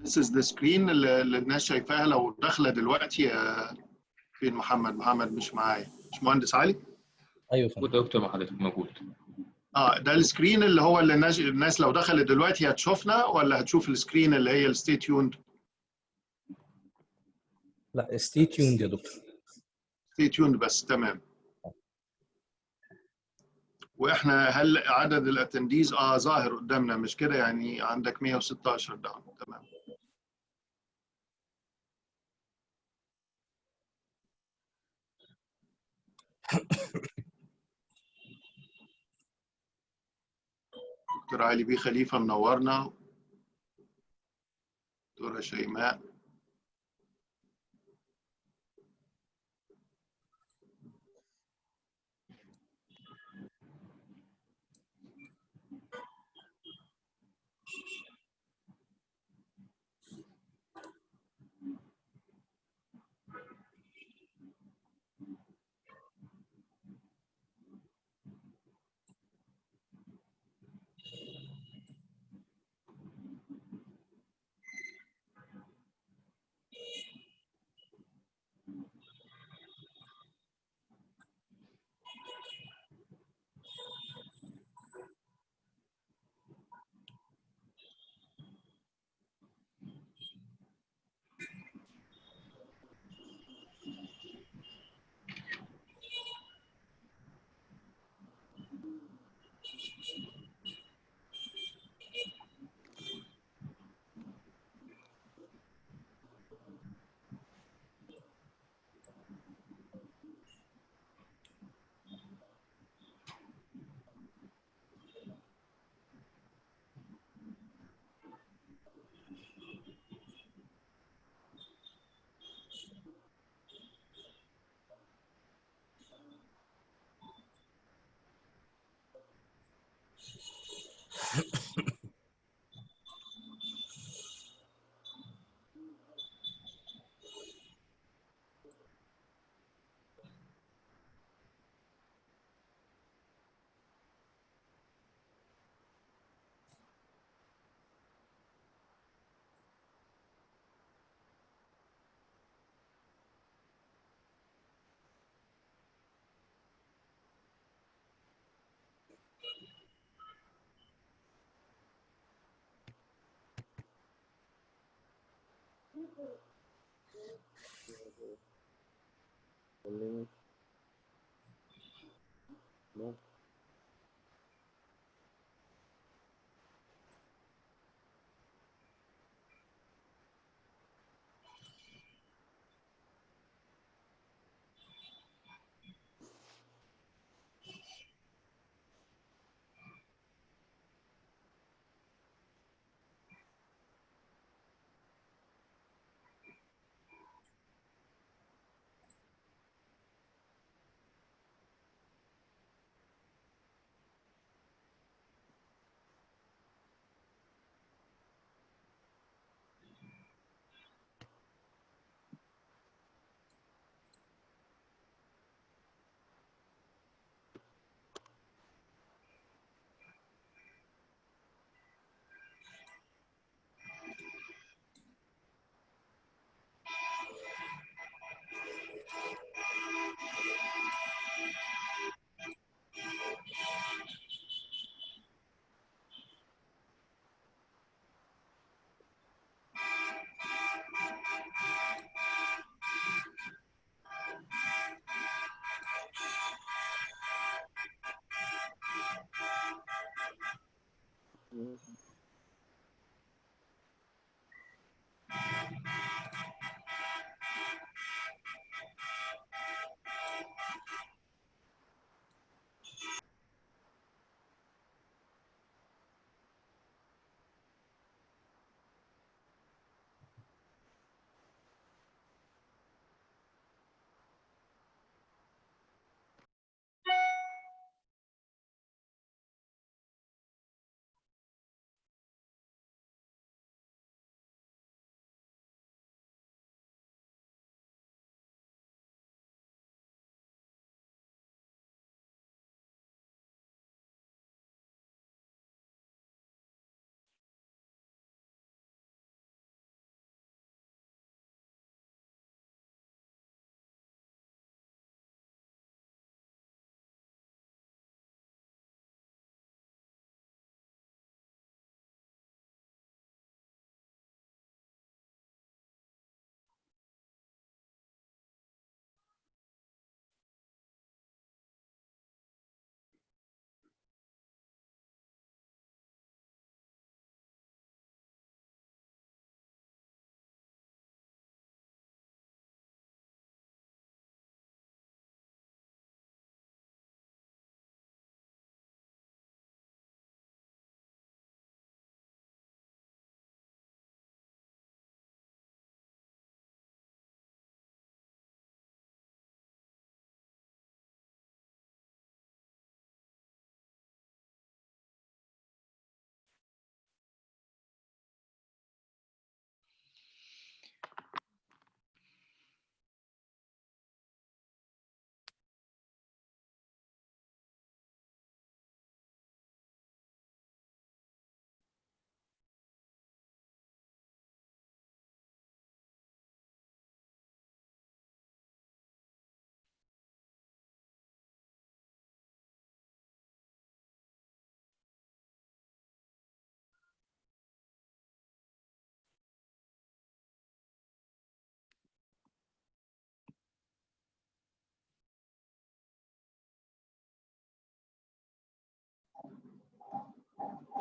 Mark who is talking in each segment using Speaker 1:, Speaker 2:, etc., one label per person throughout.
Speaker 1: This is the screen اللي الناس شايفاها لو داخله دلوقتي. فين محمد؟ محمد مش معايا. مش مهندس علي؟
Speaker 2: ايوه فندم.
Speaker 3: دكتور حضرتك موجود.
Speaker 1: ده السكرين اللي هو اللي الناس لو دخلت دلوقتي هتشوفنا، ولا هتشوف السكرين اللي هي الستي تيوند؟
Speaker 2: لا stay tuned يا دكتور.
Speaker 1: ستي تيوند بس. تمام. واحنا هل عدد الاتنديز ظاهر قدامنا مش كده؟ يعني عندك 116 ده. تمام. دكتور علي بيه خليفه منورنا. دكتوره شيماء.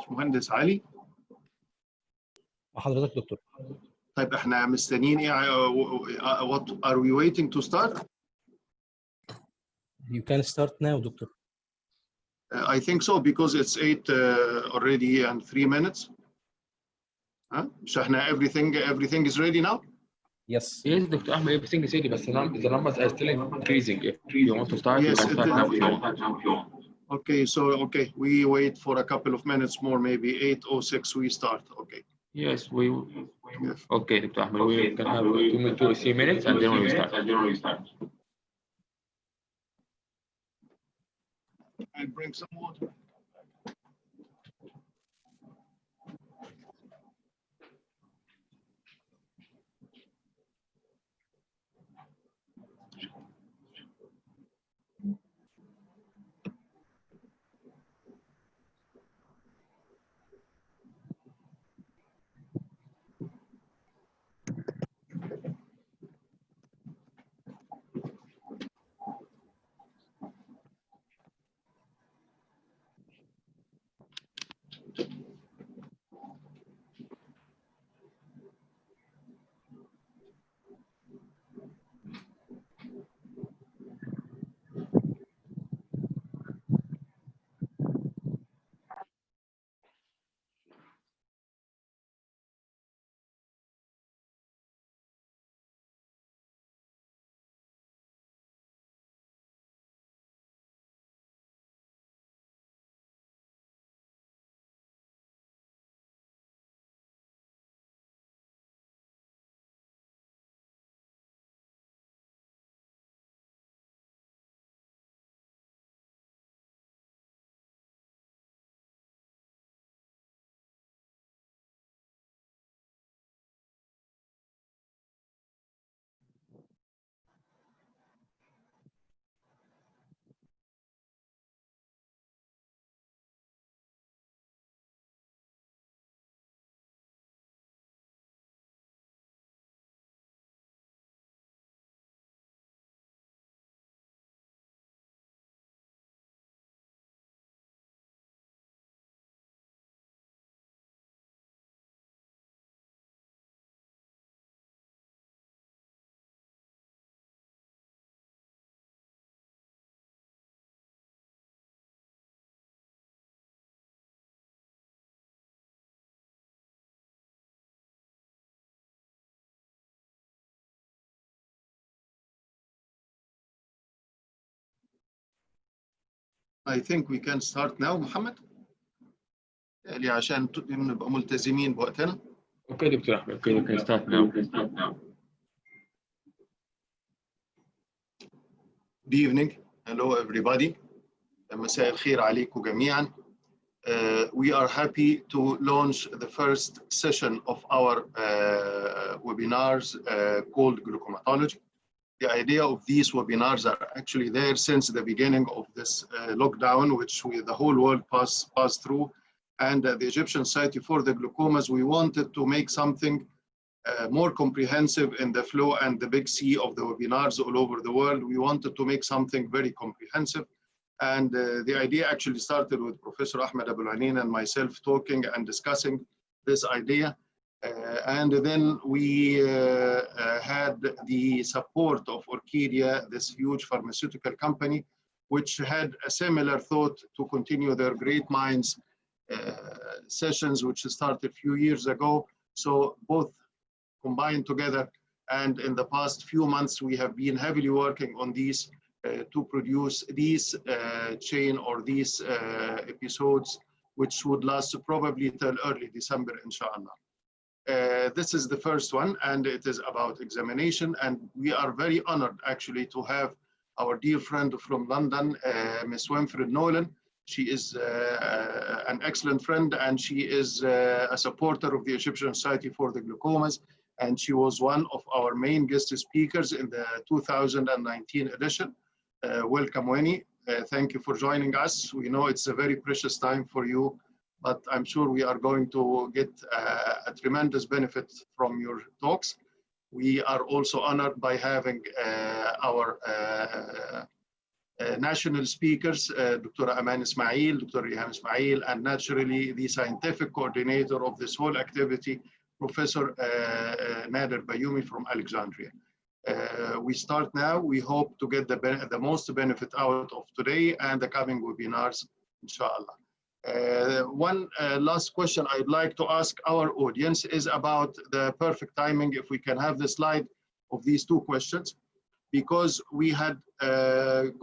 Speaker 1: مهندس علي.
Speaker 2: مع حضرتك دكتور.
Speaker 1: طيب احنا مستنيين ايه؟ what are we waiting to start?
Speaker 2: You can start now دكتور.
Speaker 1: I think so because it's 8 already and 3 minutes. مش احنا everything is ready now?
Speaker 2: Yes.
Speaker 3: Yes, Dr. Ahmed, everything is ready, but the numbers are still increasing. If you want to start,
Speaker 1: Yes,
Speaker 3: you can start now if you want.
Speaker 1: Okay, so we wait for a couple of minutes more, maybe 8:06 we start. Okay.
Speaker 3: Yes, okay, Dr. Ahmed, we can have 2 or 3 minutes and then we start.
Speaker 1: I'll bring some water. I think we can start now, محمد. يعني عشان نبقى ملتزمين بوقتنا.
Speaker 3: Okay, Dr. Ahmed. Okay, you can start now.
Speaker 1: Good evening. Hello, everybody. مساء الخير عليكم جميعا. We are happy to launch the first session of our webinars called Glaucomatology. The idea of these webinars are actually there since the beginning of this lockdown, which the whole world passed through. And the Egyptian Society for the Glaucomas, we wanted to make something more comprehensive in the flow and the big sea of the webinars all over the world. We wanted to make something very comprehensive. And the idea actually started with Professor Ahmed Abulanin and myself talking and discussing this idea. And then we had the support of Orchidia, this huge pharmaceutical company, which had a similar thought to continue their Great Minds sessions, which started a few years ago. So both combined together. And in the past few months, we have been heavily working on these to produce these chain or these episodes, which would last probably till early December, inshallah. This is the first one, and it is about examination. And we are very honored actually to have our dear friend from London, Ms. Winfred Nolan. She is an excellent friend, and she is a supporter of the Egyptian Society for the Glaucomas. And she was one of our main guest speakers in the 2019 edition. Welcome, Winnie. Thank you for joining us. We know it's a very precious time for you, but I'm sure we are going to get a tremendous benefit from your talks. We are also honored by having our national speakers, Dr. Aman Ismail, Dr. Rihan Ismail, and naturally the scientific coordinator of this whole activity, Professor Nader Bayoumi from Alexandria. We start now. We hope to get the most benefit out of today and the coming webinars, inshallah. One last question I'd like to ask our audience is about the perfect timing, if we can have the slide of these two questions, because we had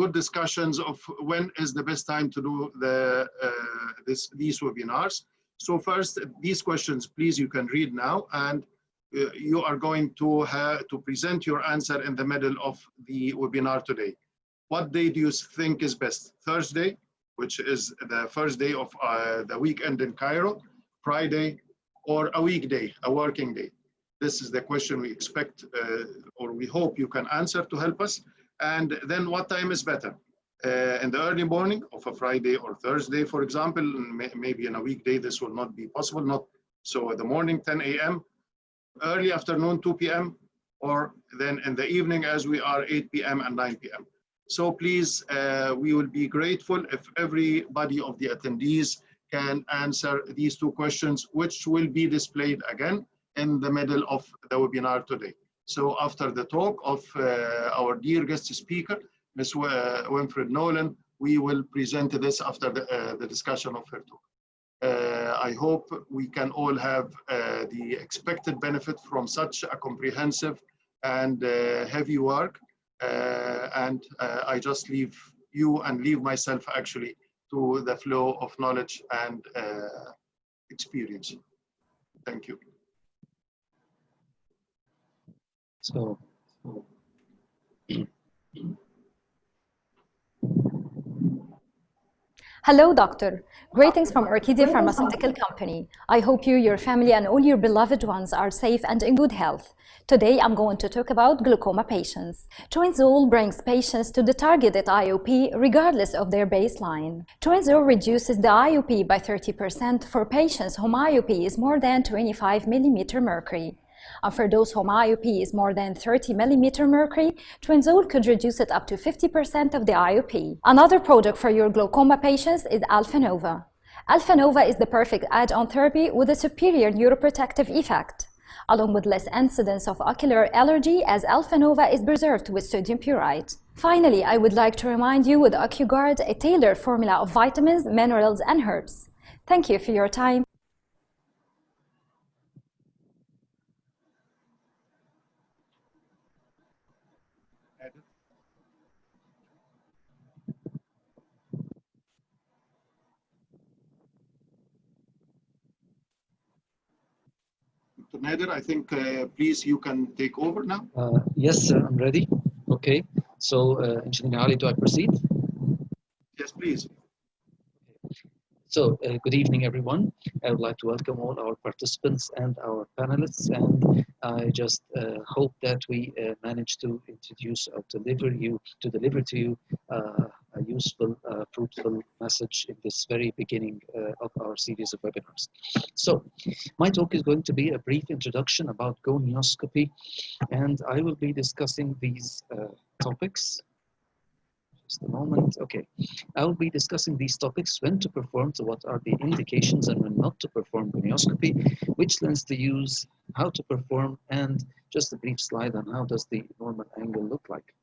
Speaker 1: good discussions of when is the best time to do these webinars. So first, these questions, please, you can read now, and you are going to present your answer in the middle of the webinar today. What day do you think is best? Thursday, which is the first day of the weekend in Cairo, Friday, or a weekday, a working day? This is the question we expect, or we hope you can answer to help us. And then what time is better? In the early morning of a Friday or Thursday, for example, maybe in a weekday, this will not be possible. Not so in the morning, 10 a.m., early afternoon, 2 p.m., or then in the evening as we are 8 p.m. and 9 p.m. So please, we will be grateful if everybody of the attendees can answer these two questions, which will be displayed again in the middle of the webinar today. So after the talk of our dear guest speaker, Ms. Winfred Nolan, we will present this after the discussion of her talk. I hope we can all have the expected benefit from such a comprehensive and heavy work. And I just leave you and leave myself actually to the flow of knowledge and experience. Thank you.
Speaker 2: So,
Speaker 4: Hello, doctor. Greetings from Orchidia Pharmaceutical Company. I hope you, your family, and all your beloved ones are safe and in good health. Today, I'm going to talk about glaucoma patients. Toinzol brings patients to the targeted IOP regardless of their baseline. Toinzol reduces the IOP by 30% for patients whom IOP is more than 25 mm mercury. And for those whom IOP is more than 30 mm mercury, Toinzol could reduce it up to 50% of the IOP. Another product for your glaucoma patients is Alphanova. Alphanova is the perfect add-on therapy with a superior neuroprotective effect, along with less incidence of ocular allergy, as Alphanova is preserved with sodium purite. Finally, I would like to remind you with OcuGuard, a tailored formula of vitamins, minerals, and herbs. Thank you for your time.
Speaker 1: Dr. Nader, I think, please, you can take over now.
Speaker 2: Yes, sir, I'm ready. Okay, so Engineer Ali, do I proceed?
Speaker 1: Yes, please.
Speaker 2: So, good evening, everyone. I would like to welcome all our participants and our panelists, and I just hope that we manage to introduce or deliver to you a useful, fruitful message in this very beginning of our series of webinars. So, my talk is going to be a brief introduction about gonioscopy, and I will be discussing these topics. Just a moment. Okay, I will be discussing these topics: when to perform, so what are the indications, and when not to perform gonioscopy, which lens to use, how to perform, and just a brief slide on how does the normal angle look like.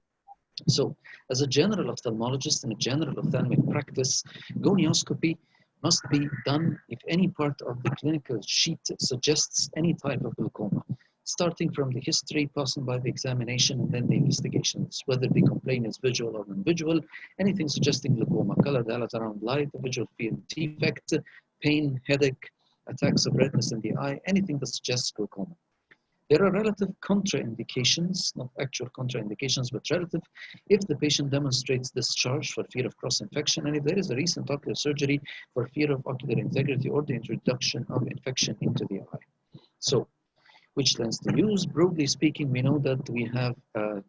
Speaker 2: So, as a general ophthalmologist in a general ophthalmic practice, gonioscopy must be done if any part of the clinical sheet suggests any type of glaucoma, starting from the history, passing by the examination, and then the investigations, whether the complaint is visual or non-visual, anything suggesting glaucoma, colored highlights around light, visual field defect, pain, headache, attacks of redness in the eye, anything that suggests glaucoma. There are relative contraindications, not actual contraindications, but relative, if the patient demonstrates discharge for fear of cross-infection, and if there is a recent ocular surgery for fear of ocular integrity or the introduction of infection into the eye. So, which lens to use? Broadly speaking, we know that we have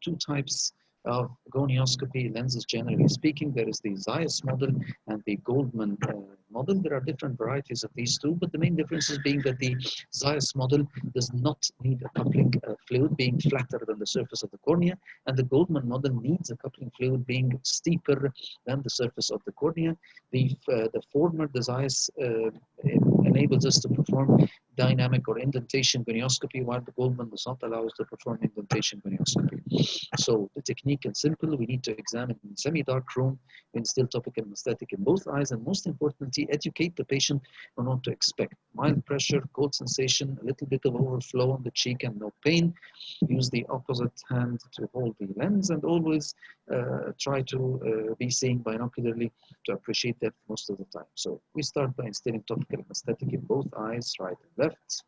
Speaker 2: two types of gonioscopy lenses, generally speaking. There is the Zeiss model and the Goldman model. There are different varieties of these two, but the main difference is being that the Zeiss model does not need a coupling fluid being flatter than the surface of the cornea, and the Goldman model needs a coupling fluid being steeper than the surface of the cornea. The former, the Zeiss, enables us to perform dynamic or indentation gonioscopy, while the Goldman does not allow us to perform indentation gonioscopy. So the technique is simple. We need to examine in semi-dark room, instill topical anesthetic in both eyes, and most importantly, educate the patient on what to expect. Mild pressure, cold sensation, a little bit of overflow on the cheek and no pain. Use the opposite hand to hold the lens, and always try to be seeing binocularly to appreciate that most of the time. So we start by instilling topical anesthetic in both eyes, right and left.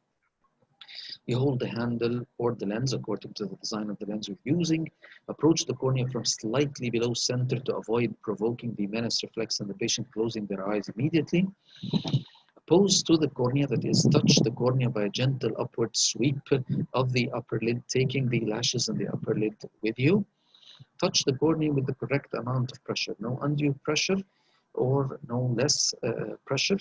Speaker 2: You hold the handle or the lens according to the design of the lens you're using. Approach the cornea from slightly below center to avoid provoking the menace reflex and the patient closing their eyes immediately. Pose to the cornea, that is, touch the cornea by a gentle upward sweep of the upper lid, taking the lashes and the upper lid with you. Touch the cornea with the correct amount of pressure, no undue pressure or no less pressure,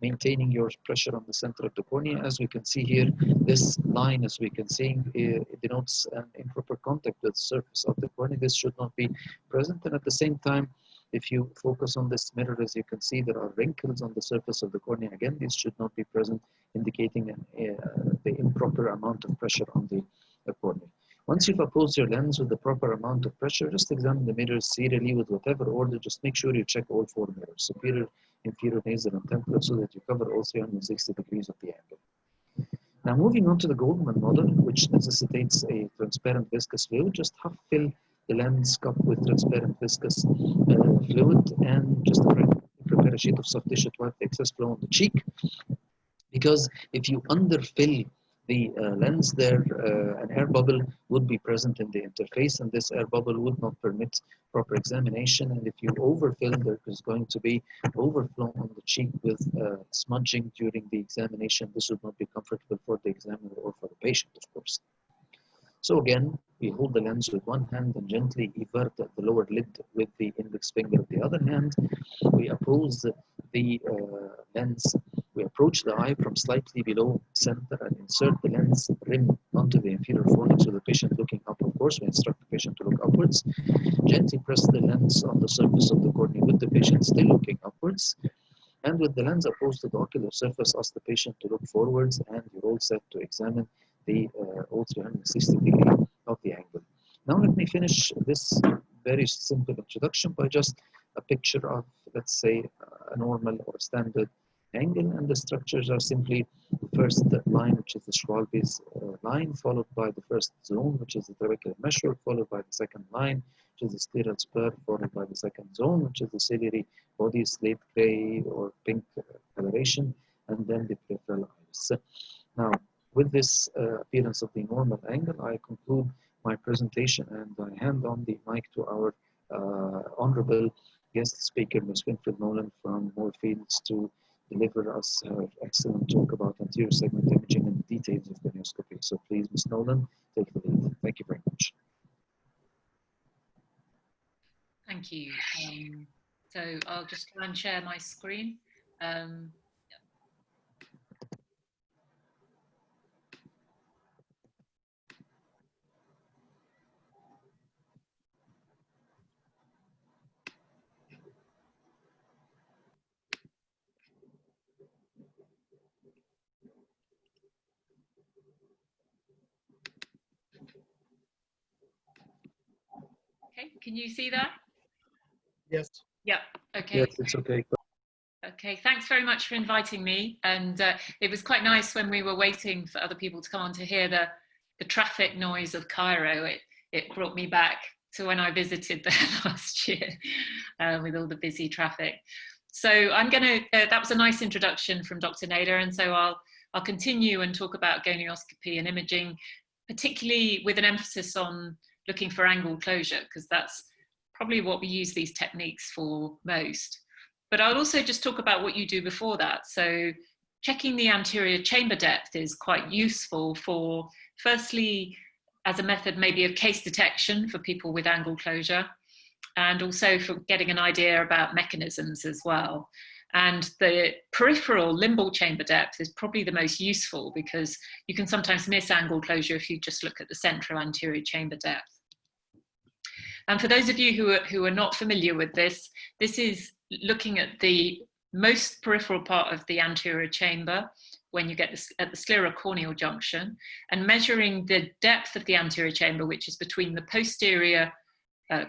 Speaker 2: maintaining your pressure on the center of the cornea. As we can see here, this line, as we can see, it denotes an improper contact with the surface of the cornea. This should not be present, and at the same time, if you focus on this mirror, as you can see, there are wrinkles on the surface of the cornea. Again, these should not be present, indicating the improper amount of pressure on the cornea. Once you've apposed your lens with the proper amount of pressure, just examine the mirrors serially with whatever order. Just make sure you check all four mirrors: superior, inferior, nasal, and temporal, so that you cover all 360 degrees of the angle. Now, moving on to the Goldman model, which necessitates a transparent viscous fluid, just half fill the lens cup with transparent viscous fluid, and just prepare a sheet of soft tissue to wipe the excess flow on the cheek. Because if you underfill the lens, there an air bubble would be present in the interface, and this air bubble would not permit proper examination. And if you overfill, there is going to be overflow on the cheek with smudging during the examination. This would not be comfortable for the examiner or for the patient, of course. So again, we hold the lens with one hand and gently invert the lower lid with the index finger of the other hand. We oppose the lens. We approach the eye from slightly below center and insert the lens rim onto the inferior fornix with the patient looking up. Of course, we instruct the patient to look upwards. Gently press the lens on the surface of the cornea with the patient still looking upwards. And with the lens opposed to the ocular surface, ask the patient to look forwards, and you're all set to examine the all 360 degree of the angle. Now let me finish this very simple introduction by just a picture of, let's say, a normal or standard angle, and the structures are simply the first line, which is the Schwalbe's line, followed by the first zone, which is the trabecular measure, followed by the second line, which is the scleral spur, followed by the second zone, which is the ciliary body, slate gray or pink coloration, and then the peripheral iris. Now, with this appearance of the normal angle, I conclude my presentation and I hand on the mic to our honorable guest speaker, Ms. Winfred Nolan from Moorfields, to deliver us her excellent talk about anterior segment imaging and the details of gonioscopy. So please, Ms. Nolan, take the lead. Thank you very much.
Speaker 5: Thank you. So I'll just try and share my screen. Okay, can you see that?
Speaker 1: Yes.
Speaker 5: Yep. Okay.
Speaker 2: Yes, it's okay.
Speaker 5: Okay, thanks very much for inviting me. And it was quite nice when we were waiting for other people to come on to hear the traffic noise of Cairo. It brought me back to when I visited there last year with all the busy traffic. So I'm going to, that was a nice introduction from Dr. Nader. And so I'll continue and talk about gonioscopy and imaging, particularly with an emphasis on looking for angle closure, because that's probably what we use these techniques for most. But I'll also just talk about what you do before that. So checking the anterior chamber depth is quite useful for, firstly, as a method maybe of case detection for people with angle closure, and also for getting an idea about mechanisms as well. And the peripheral limbal chamber depth is probably the most useful because you can sometimes miss angle closure if you just look at the central anterior chamber depth. And for those of you who are not familiar with this, this is looking at the most peripheral part of the anterior chamber when you get at the sclerocorneal junction, and measuring the depth of the anterior chamber, which is between the posterior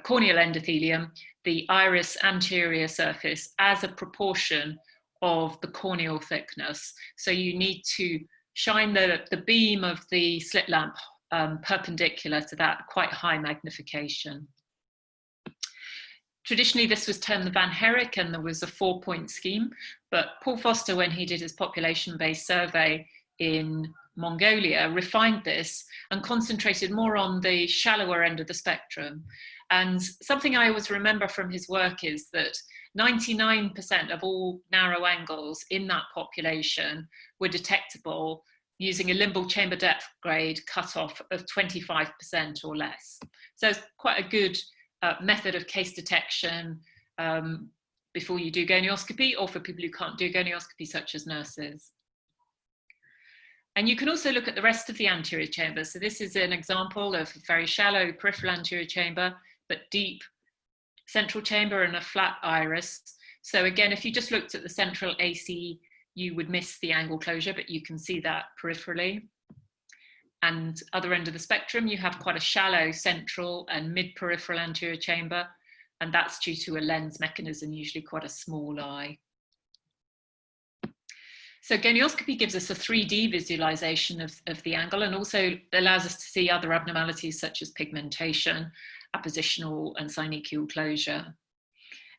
Speaker 5: corneal endothelium, the iris anterior surface, as a proportion of the corneal thickness. So you need to shine the beam of the slit lamp perpendicular to that quite high magnification. Traditionally, this was termed the Van Herrick, and there was a 4-point scheme. But Paul Foster, when he did his population-based survey in Mongolia, refined this and concentrated more on the shallower end of the spectrum. And something I always remember from his work is that 99% of all narrow angles in that population were detectable using a limbal chamber depth grade cutoff of 25% or less. So it's quite a good method of case detection before you do gonioscopy, or for people who can't do gonioscopy, such as nurses. And you can also look at the rest of the anterior chamber. So this is an example of a very shallow peripheral anterior chamber, but deep central chamber and a flat iris. So again, if you just looked at the central AC, you would miss the angle closure, but you can see that peripherally. And other end of the spectrum, you have quite a shallow central and mid-peripheral anterior chamber, and that's due to a lens mechanism, usually quite a small eye. So gonioscopy gives us a 3D visualization of the angle, and also allows us to see other abnormalities such as pigmentation, appositional and synechial closure.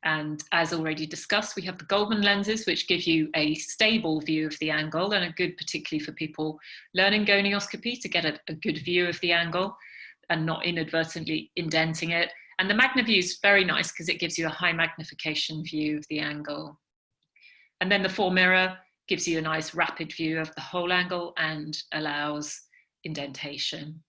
Speaker 5: And as already discussed, we have the Goldman lenses, which give you a stable view of the angle and are good particularly for people learning gonioscopy to get a good view of the angle and not inadvertently indenting it. And the MagnaView is very nice because it gives you a high magnification view of the angle. And then the 4-mirror gives you a nice rapid view of the whole angle and allows indentation.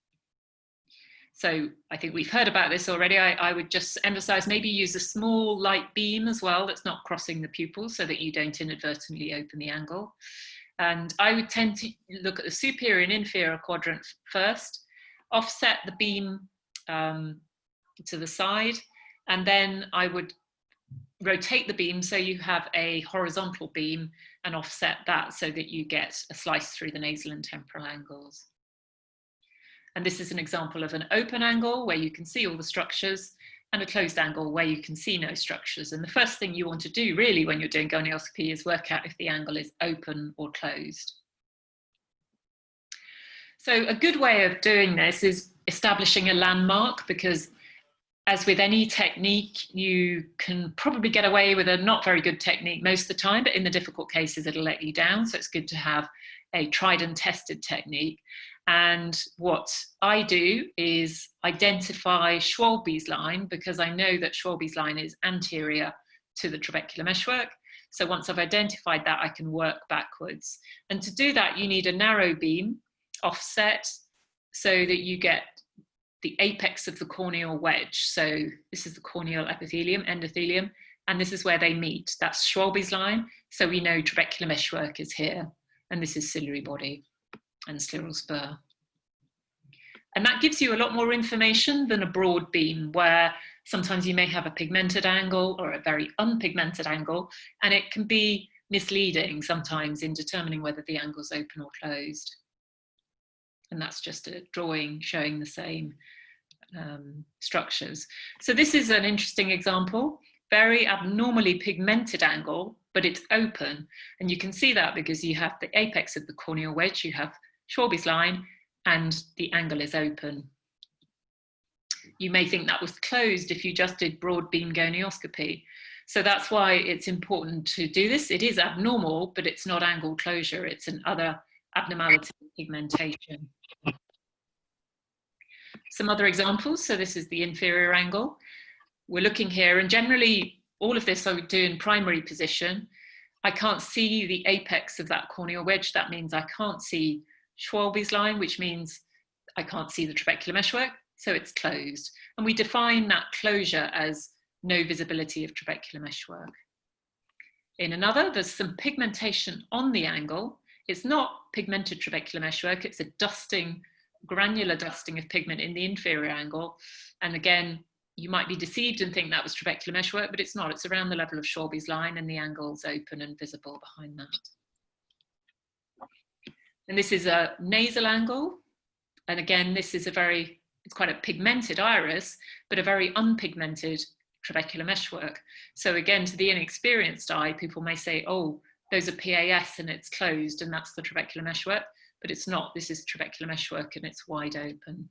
Speaker 5: So I think we've heard about this already. I would just emphasize maybe use a small light beam as well that's not crossing the pupil so that you don't inadvertently open the angle. And I would tend to look at the superior and inferior quadrant first, offset the beam to the side, and then I would rotate the beam so you have a horizontal beam and offset that so that you get a slice through the nasal and temporal angles. And this is an example of an open angle where you can see all the structures, and a closed angle where you can see no structures. And the first thing you want to do really when you're doing gonioscopy is work out if the angle is open or closed. So a good way of doing this is establishing a landmark, because as with any technique, you can probably get away with a not very good technique most of the time, but in the difficult cases, it'll let you down. So it's good to have a tried and tested technique. And what I do is identify Schwalbe's line, because I know that Schwalbe's line is anterior to the trabecular meshwork. So once I've identified that, I can work backwards. And to do that, you need a narrow beam offset so that you get the apex of the corneal wedge. So this is the corneal epithelium, endothelium, and this is where they meet. That's Schwalbe's line. So we know trabecular meshwork is here, and this is ciliary body and scleral spur. And that gives you a lot more information than a broad beam, where sometimes you may have a pigmented angle or a very unpigmented angle, and it can be misleading sometimes in determining whether the angle's open or closed. And that's just a drawing showing the same structures. So this is an interesting example, very abnormally pigmented angle, but it's open. And you can see that because you have the apex of the corneal wedge, you have Schwalbe's line, and the angle is open. You may think that was closed if you just did broad beam gonioscopy. So that's why it's important to do this. It is abnormal, but it's not angle closure. It's an other abnormality of pigmentation. Some other examples. So this is the inferior angle. We're looking here, and generally all of this I would do in primary position. I can't see the apex of that corneal wedge. That means I can't see Schwalbe's line, which means I can't see the trabecular meshwork, so it's closed. And we define that closure as no visibility of trabecular meshwork. In another, there's some pigmentation on the angle. It's not pigmented trabecular meshwork, it's a dusting, granular dusting of pigment in the inferior angle. And again, you might be deceived and think that was trabecular meshwork, but it's not. It's around the level of Schwalbe's line, and the angle's open and visible behind that. And this is a nasal angle. And again, this is it's quite a pigmented iris, but a very unpigmented trabecular meshwork. So again, to the inexperienced eye, people may say, oh, those are PAS and it's closed and that's the trabecular meshwork, but it's not. This is trabecular meshwork and it's wide open.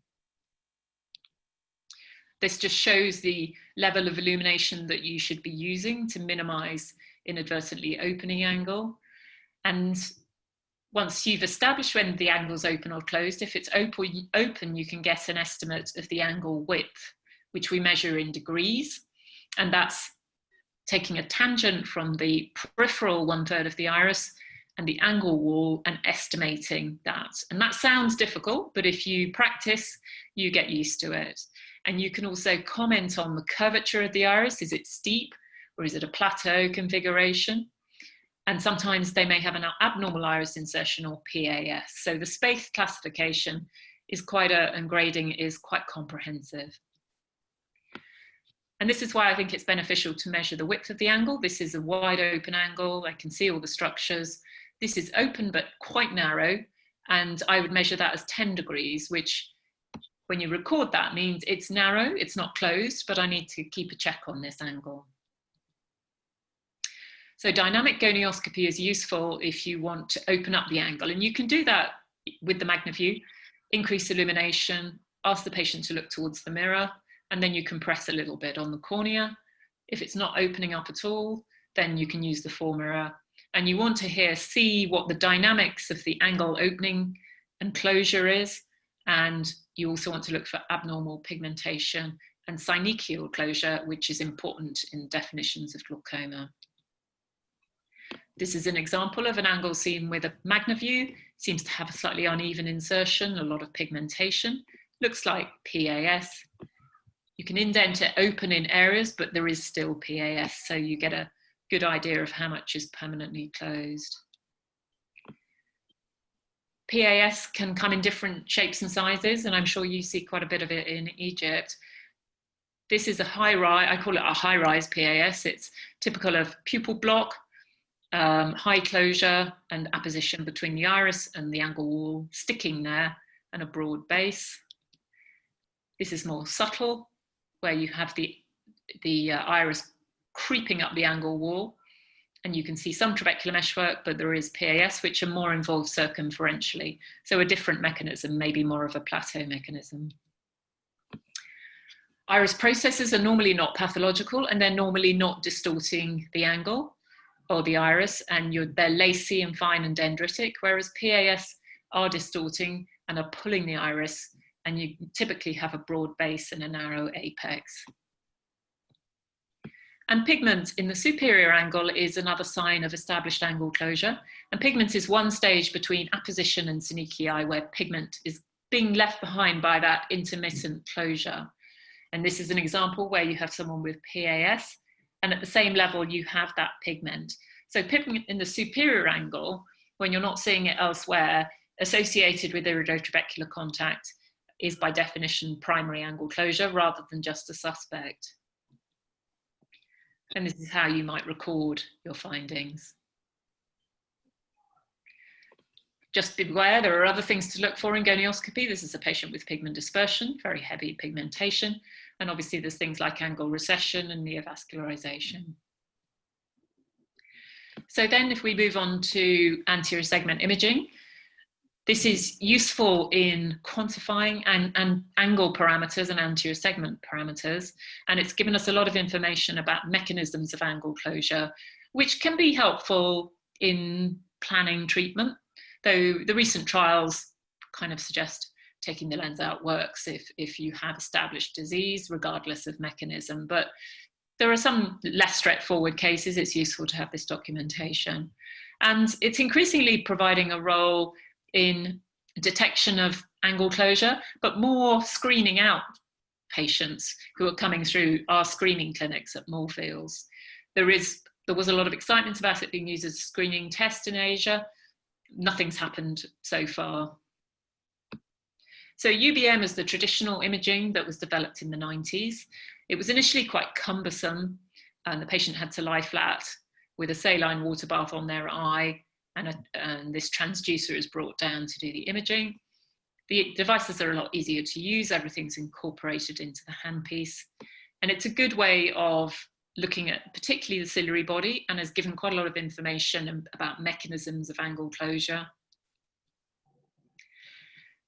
Speaker 5: This just shows the level of illumination that you should be using to minimize inadvertently opening angle. And once you've established when the angle's open or closed, if it's open, you can get an estimate of the angle width, which we measure in degrees. And that's taking a tangent from the peripheral 1/3 of the iris and the angle wall and estimating that. And that sounds difficult, but if you practice, you get used to it. And you can also comment on the curvature of the iris. Is it steep or is it a plateau configuration? And sometimes they may have an abnormal iris insertion or PAS. So the space classification is and grading is quite comprehensive. And this is why I think it's beneficial to measure the width of the angle. This is a wide open angle. I can see all the structures. This is open but quite narrow. And I would measure that as 10 degrees, which when you record that means it's narrow, it's not closed, but I need to keep a check on this angle. So dynamic gonioscopy is useful if you want to open up the angle, and you can do that with the MagnaView, increase illumination, ask the patient to look towards the mirror, and then you can press a little bit on the cornea. If it's not opening up at all, then you can use the foremirror. And you want to see what the dynamics of the angle opening and closure is. And you also want to look for abnormal pigmentation and synechial closure, which is important in definitions of glaucoma. This is an example of an angle seen with a MagnaView. Seems to have a slightly uneven insertion, a lot of pigmentation. Looks like PAS. You can indent it open in areas, but there is still PAS, so you get a good idea of how much is permanently closed. PAS can come in different shapes and sizes, and I'm sure you see quite a bit of it in Egypt. This is a high-rise, I call it a high-rise PAS. It's typical of pupil block, high closure and apposition between the iris and the angle wall, sticking there, and a broad base. This is more subtle, where you have the iris creeping up the angle wall, and you can see some trabecular meshwork, but there is PAS, which are more involved circumferentially. So a different mechanism, maybe more of a plateau mechanism. Iris processes are normally not pathological, and they're normally not distorting the angle. or the iris, and they're lacy and fine and dendritic, whereas PAS are distorting and are pulling the iris, and you typically have a broad base and a narrow apex. And pigment in the superior angle is another sign of established angle closure. And pigment is one stage between apposition and synechiae, where pigment is being left behind by that intermittent closure. And this is an example where you have someone with PAS, and at the same level you have that pigment. So pigment in the superior angle, when you're not seeing it elsewhere, associated with iridotrabecular contact, is by definition primary angle closure rather than just a suspect. And this is how you might record your findings. Just beware, there are other things to look for in gonioscopy. This is a patient with pigment dispersion, very heavy pigmentation. And obviously there's things like angle recession and neovascularization. So then if we move on to anterior segment imaging, this is useful in quantifying and angle parameters and anterior segment parameters. And it's given us a lot of information about mechanisms of angle closure, which can be helpful in planning treatment, though the recent trials kind of suggest taking the lens out works if you have established disease, regardless of mechanism. But there are some less straightforward cases. It's useful to have this documentation. And it's increasingly providing a role in detection of angle closure, but more screening out patients who are coming through our screening clinics at Moorfields. There was a lot of excitement about it being used as a screening test in Asia. Nothing's happened so far. So UBM is the traditional imaging that was developed in the 90s. It was initially quite cumbersome, and the patient had to lie flat with a saline water bath on their eye, and this transducer is brought down to do the imaging. The devices are a lot easier to use. Everything's incorporated into the handpiece. And it's a good way of looking at particularly the ciliary body, and has given quite a lot of information about mechanisms of angle closure.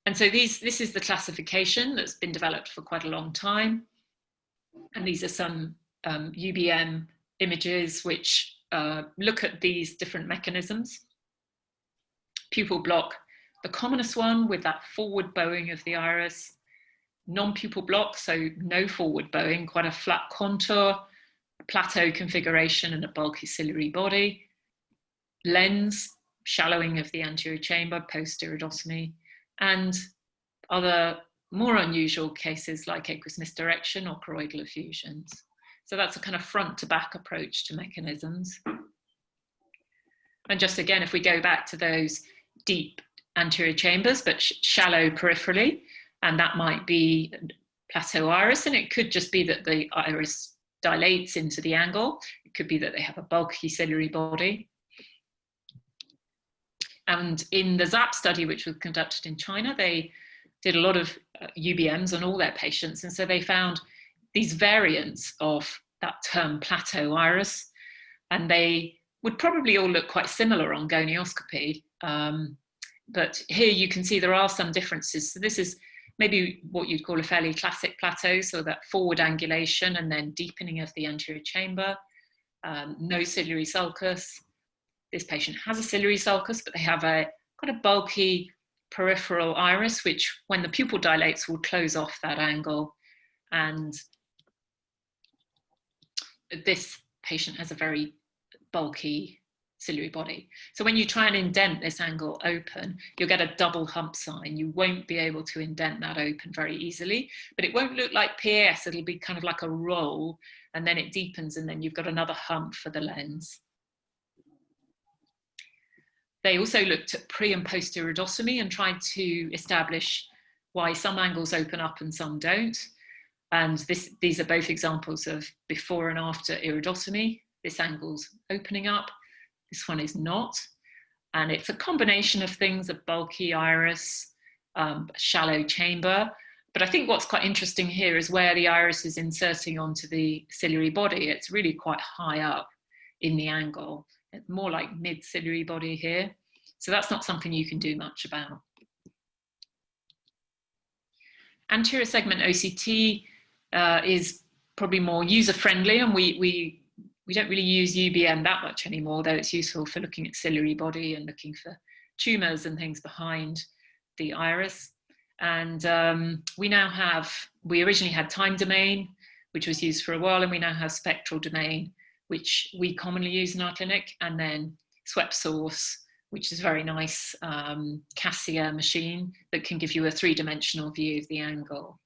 Speaker 5: And so this is the classification that's been developed for quite a long time. And these are some UBM images which look at these different mechanisms. Pupil block, the commonest one with that forward bowing of the iris. Non-pupil block, so no forward bowing, quite a flat contour, plateau configuration and a bulky ciliary body. Lens, shallowing of the anterior chamber, post-iridotomy, and other more unusual cases like aqueous misdirection or choroidal effusions. So that's a kind of front to back approach to mechanisms. And just again, if we go back to those deep anterior chambers, but shallow peripherally, and that might be plateau iris, and it could just be that the iris dilates into the angle. It could be that they have a bulky ciliary body. And in the ZAP study, which was conducted in China, they did a lot of UBMs on all their patients. And so they found these variants of that term plateau iris, and they would probably all look quite similar on gonioscopy. But here you can see there are some differences. So this is maybe what you'd call a fairly classic plateau, so that forward angulation and then deepening of the anterior chamber, no ciliary sulcus. This patient has a ciliary sulcus, but they have quite a bulky peripheral iris, which when the pupil dilates will close off that angle. And this patient has a very bulky ciliary body. So when you try and indent this angle open, you'll get a double hump sign. You won't be able to indent that open very easily, but it won't look like PAS. It'll be kind of like a roll, and then it deepens, and then you've got another hump for the lens. They also looked at pre and post iridotomy and tried to establish why some angles open up and some don't. And these are both examples of before and after iridotomy. This angle's opening up, this one is not. And it's a combination of things, a bulky iris, shallow chamber. But I think what's quite interesting here is where the iris is inserting onto the ciliary body. It's really quite high up in the angle. It's more like mid-ciliary body here. So that's not something you can do much about. Anterior segment OCT is probably more user-friendly, and we We don't really use UBM that much anymore, though it's useful for looking at ciliary body and looking for tumours and things behind the iris. And we originally had time domain, which was used for a while, and we now have spectral domain, which we commonly use in our clinic, and then swept source, which is a very nice Cassia machine that can give you a three-dimensional view of the angle.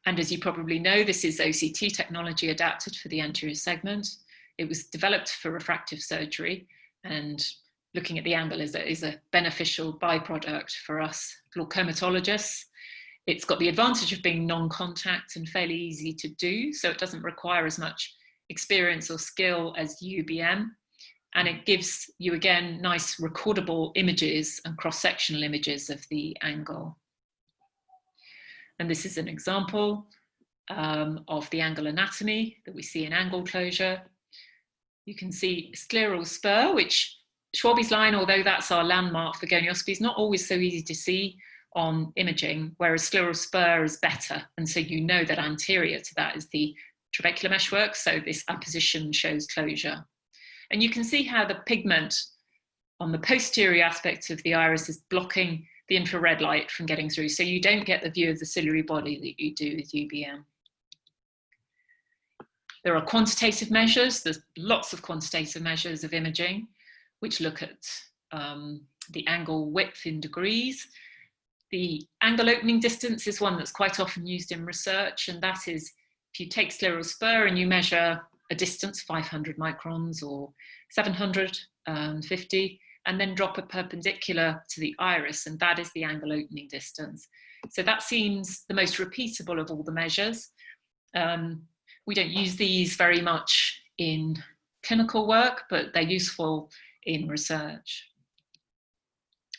Speaker 5: And as you probably know, this is OCT technology adapted for the anterior segment. It was developed for refractive surgery, and looking at the angle is a beneficial byproduct for us glaucomatologists. It's got the advantage of being non-contact and fairly easy to do, so it doesn't require as much experience or skill as UBM. And it gives you, again, nice recordable images and cross-sectional images of the angle. And this is an example of the angle anatomy that we see in angle closure. You can see scleral spur, which Schwabe's line, although that's our landmark for gonioscopy, is not always so easy to see on imaging, whereas scleral spur is better. And so you know that anterior to that is the trabecular meshwork, so this apposition shows closure. And you can see how the pigment on the posterior aspect of the iris is blocking the infrared light from getting through, so you don't get the view of the ciliary body that you do with UBM. There are quantitative measures. There's lots of quantitative measures of imaging, which look at the angle width in degrees. The angle opening distance is one that's quite often used in research, and that is if you take scleral spur and you measure a distance, 500 microns or 750, and then drop it perpendicular to the iris, and that is the angle opening distance. So that seems the most repeatable of all the measures. We don't use these very much in clinical work, but they're useful in research.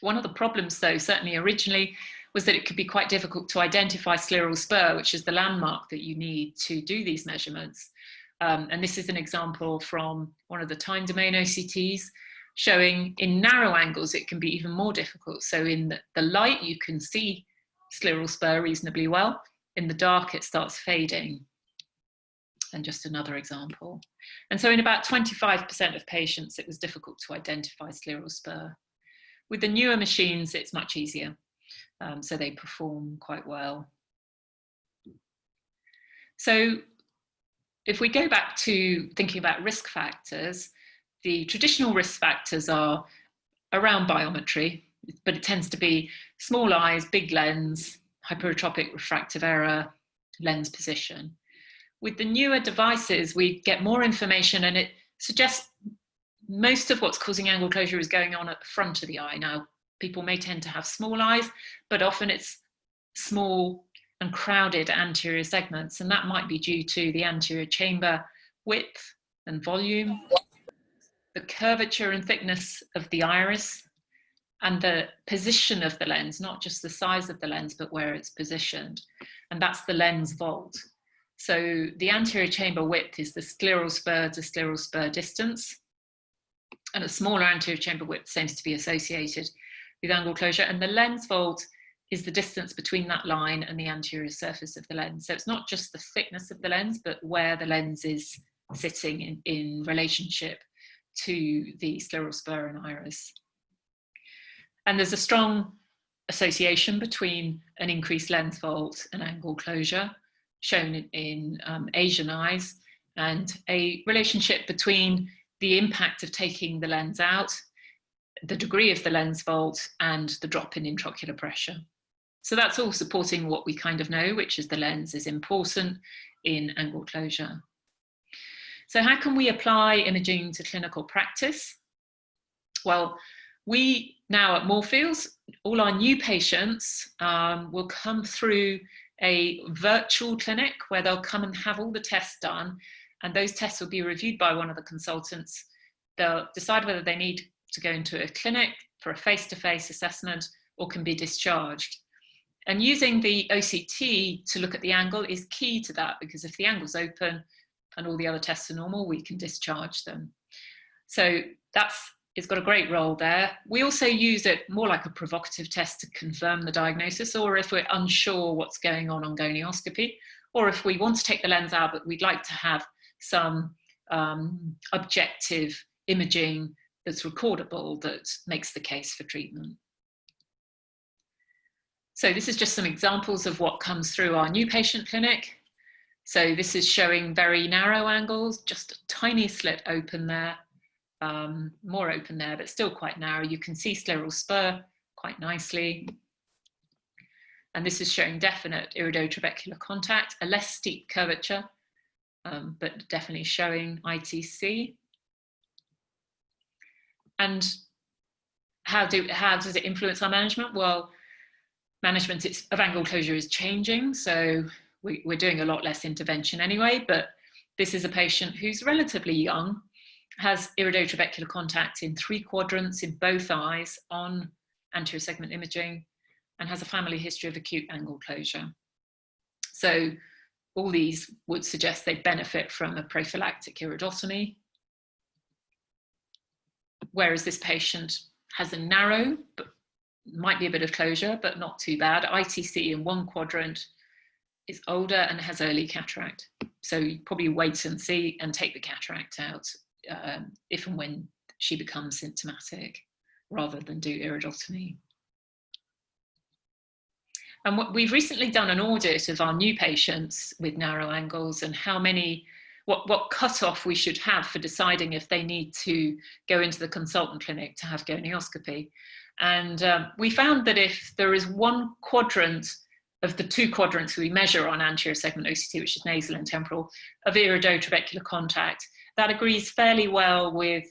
Speaker 5: One of the problems, though, certainly originally, was that it could be quite difficult to identify scleral spur, which is the landmark that you need to do these measurements. And this is an example from one of the time domain OCTs, showing in narrow angles it can be even more difficult. So in the light you can see scleral spur reasonably well. In the dark it starts fading. And just another example. And so in about 25% of patients it was difficult to identify scleral spur. With the newer machines it's much easier, so they perform quite well. So if we go back to thinking about risk factors, the traditional risk factors are around biometry, but it tends to be small eyes, big lens, hyperotropic refractive error, lens position. With the newer devices, we get more information, and it suggests most of what's causing angle closure is going on at the front of the eye. Now, people may tend to have small eyes, but often it's small and crowded anterior segments, and that might be due to the anterior chamber width and volume, the curvature and thickness of the iris, and the position of the lens, not just the size of the lens, but where it's positioned. And that's the lens vault. So the anterior chamber width is the scleral spur to scleral spur distance. And a smaller anterior chamber width seems to be associated with angle closure. And the lens vault is the distance between that line and the anterior surface of the lens. So it's not just the thickness of the lens, but where the lens is sitting in relationship to the scleral spur and iris. And there's a strong association between an increased lens vault and angle closure, shown in Asian eyes, and a relationship between the impact of taking the lens out, the degree of the lens vault, and the drop in intraocular pressure. So that's all supporting what we kind of know, which is the lens is important in angle closure. So how can we apply imaging to clinical practice? Well, we now at Moorfields, all our new patients will come through a virtual clinic where they'll come and have all the tests done, and those tests will be reviewed by one of the consultants. They'll decide whether they need to go into a clinic for a face-to-face assessment or can be discharged. And using the OCT to look at the angle is key to that, because if the angle's open and all the other tests are normal, we can discharge them. So it's got a great role there. We also use it more like a provocative test to confirm the diagnosis, or if we're unsure what's going on gonioscopy, or if we want to take the lens out but we'd like to have some objective imaging that's recordable that makes the case for treatment. So this is just some examples of what comes through our new patient clinic. So this is showing very narrow angles, just a tiny slit open there, more open there, but still quite narrow. You can see scleral spur quite nicely. And this is showing definite iridotrabecular contact, a less steep curvature, but definitely showing ITC. And how does it influence our management? Well, management of angle closure is changing, so we're doing a lot less intervention anyway, but this is a patient who's relatively young, has iridotrabecular contact in 3 quadrants in both eyes on anterior segment imaging, and has a family history of acute angle closure. So all these would suggest they benefit from a prophylactic iridotomy, whereas this patient has a narrow, but might be a bit of closure, but not too bad. ITC in 1 quadrant, is older and has early cataract. So you probably wait and see and take the cataract out if and when she becomes symptomatic, rather than do iridotomy. And we've recently done an audit of our new patients with narrow angles and what cutoff we should have for deciding if they need to go into the consultant clinic to have gonioscopy. And we found that if there is 1 quadrant of the 2 quadrants we measure on anterior segment OCT, which is nasal and temporal, of iridotrabecular contact, that agrees fairly well with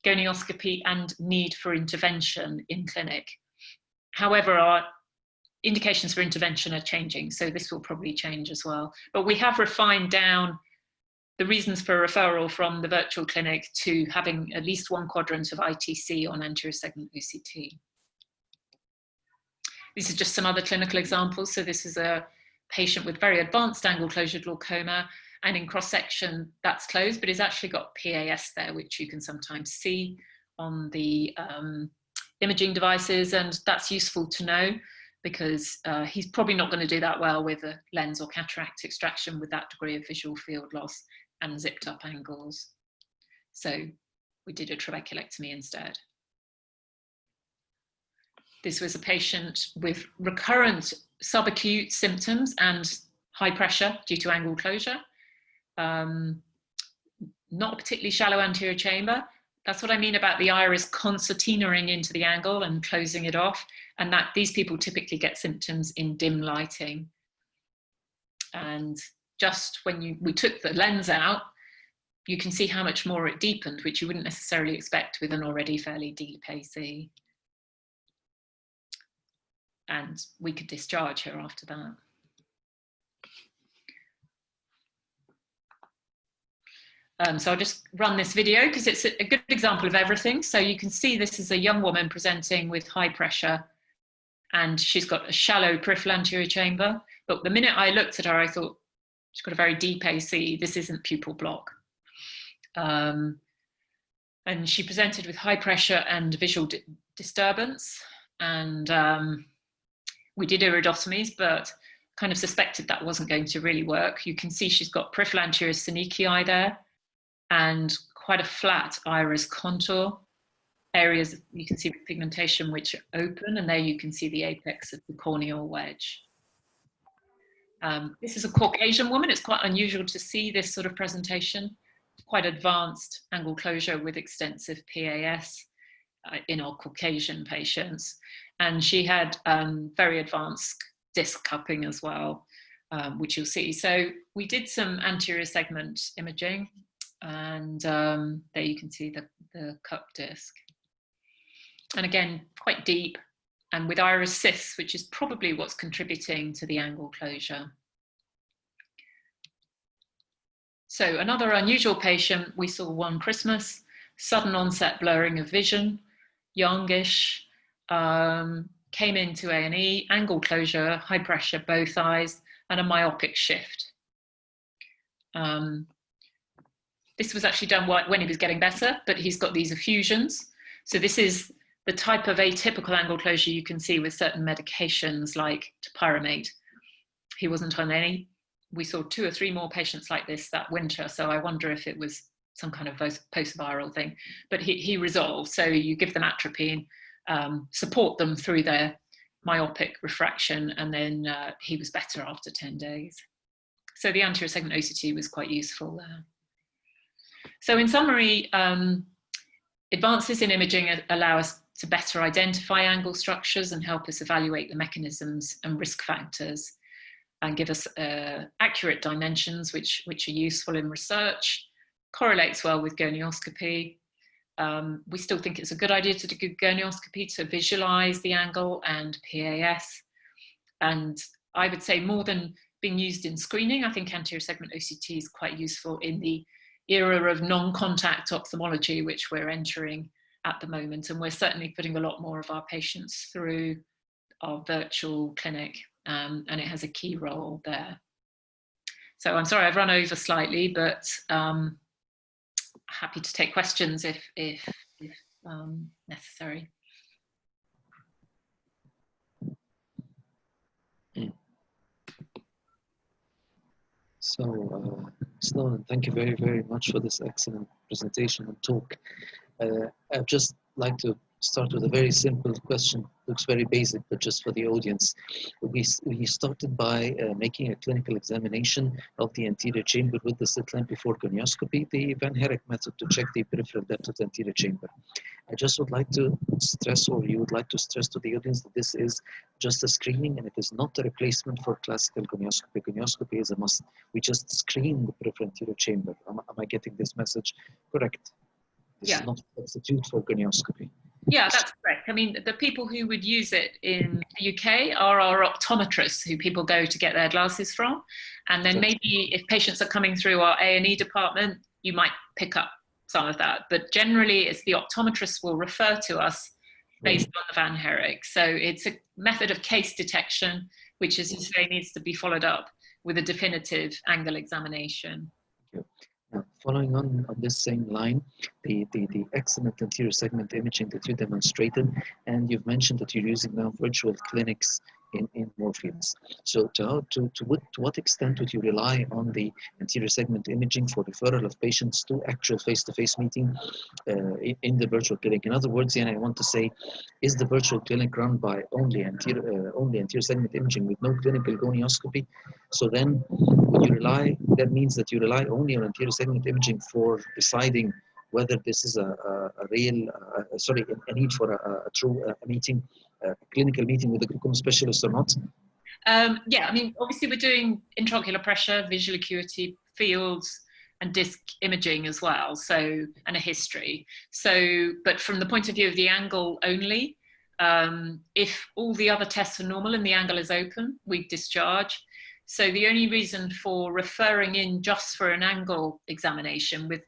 Speaker 5: gonioscopy and need for intervention in clinic. However, our indications for intervention are changing, so this will probably change as well. But we have refined down the reasons for referral from the virtual clinic to having at least 1 quadrant of ITC on anterior segment OCT. These are just some other clinical examples. So this is a patient with very advanced angle closure glaucoma, and in cross-section that's closed, but he's actually got PAS there, which you can sometimes see on the imaging devices, and that's useful to know because he's probably not going to do that well with a lens or cataract extraction with that degree of visual field loss and zipped up angles. So we did a trabeculectomy instead. This was a patient with recurrent subacute symptoms and high pressure due to angle closure. Not particularly shallow anterior chamber. That's what I mean about the iris concertinaing into the angle and closing it off, and that these people typically get symptoms in dim lighting. And just when we took the lens out, you can see how much more it deepened, which you wouldn't necessarily expect with an already fairly deep AC. And we could discharge her after that. So I'll just run this video because it's a good example of everything. So you can see this is a young woman presenting with high pressure, and she's got a shallow peripheral anterior chamber. But the minute I looked at her, I thought, she's got a very deep AC. This isn't pupil block. And she presented with high pressure and visual disturbance. And we did iridotomies, but kind of suspected that wasn't going to really work. You can see she's got peripheral anterior synechii there and quite a flat iris contour. Areas you can see with pigmentation which are open, and there you can see the apex of the corneal wedge. This is a Caucasian woman. It's quite unusual to see this sort of presentation. Quite advanced angle closure with extensive PAS in our Caucasian patients. And she had very advanced disc cupping as well, which you'll see. So we did some anterior segment imaging, and there you can see the cup disc. And again, quite deep, and with iris cysts, which is probably what's contributing to the angle closure. So another unusual patient we saw one Christmas, sudden onset blurring of vision, youngish, came into A&E, angle closure, high pressure, both eyes, and a myopic shift. This was actually done when he was getting better, but he's got these effusions. So this is the type of atypical angle closure you can see with certain medications like topiramate. He wasn't on any, we saw 2 or 3 more patients like this that winter. So I wonder if it was some kind of post-viral thing, but he resolved. So you give them atropine, support them through their myopic refraction, and then he was better after 10 days. So the anterior segment OCT was quite useful there. So in summary, advances in imaging allow us to better identify angle structures and help us evaluate the mechanisms and risk factors, and give us accurate dimensions which are useful in research, correlates well with gonioscopy. We still think it's a good idea to do gonioscopy to visualize the angle and PAS. And I would say more than being used in screening, I think anterior segment OCT is quite useful in the era of non-contact ophthalmology, which we're entering at the moment. And we're certainly putting a lot more of our patients through our virtual clinic, and it has a key role there. So I'm sorry I've run over slightly, but happy to take questions if necessary.
Speaker 2: So, Sloan, thank you very, very much for this excellent presentation and talk. I'd just like to start with a very simple question. Looks very basic, but just for the audience. We started by making a clinical examination of the anterior chamber with the slit lamp before gonioscopy, the Van Herk method to check the peripheral depth of the anterior chamber. I just would like to stress, or you would like to stress to the audience, that this is just a screening and it is not a replacement for classical gonioscopy. Gonioscopy is a must. We just screen the peripheral anterior chamber. Am I getting this message correct? This is not a substitute for gonioscopy.
Speaker 5: Yeah, that's correct. I mean, the people who would use it in the UK are our optometrists, who people go to get their glasses from. And then maybe if patients are coming through our A&E department, you might pick up some of that. But generally, it's the optometrists will refer to us based on the Van Herk. So it's a method of case detection, which, as you say, needs to be followed up with a definitive angle examination.
Speaker 2: Now, following on this same line, the excellent anterior segment imaging that you demonstrated, and you've mentioned that you're using now virtual clinics in more fields. So to what extent would you rely on the anterior segment imaging for referral of patients to actual face-to-face meeting in the virtual clinic? In other words, I want to say, is the virtual clinic run by only anterior segment imaging with no clinical gonioscopy? So then would you rely, that means that you rely only on anterior segment imaging for deciding whether this is a need for a true meeting, a clinical meeting with a glaucoma specialist or not?
Speaker 5: Yeah, I mean, obviously we're doing intraocular pressure, visual acuity, fields, and disc imaging as well, so, and a history. So, but from the point of view of the angle only, if all the other tests are normal and the angle is open, we discharge. So the only reason for referring in just for an angle examination with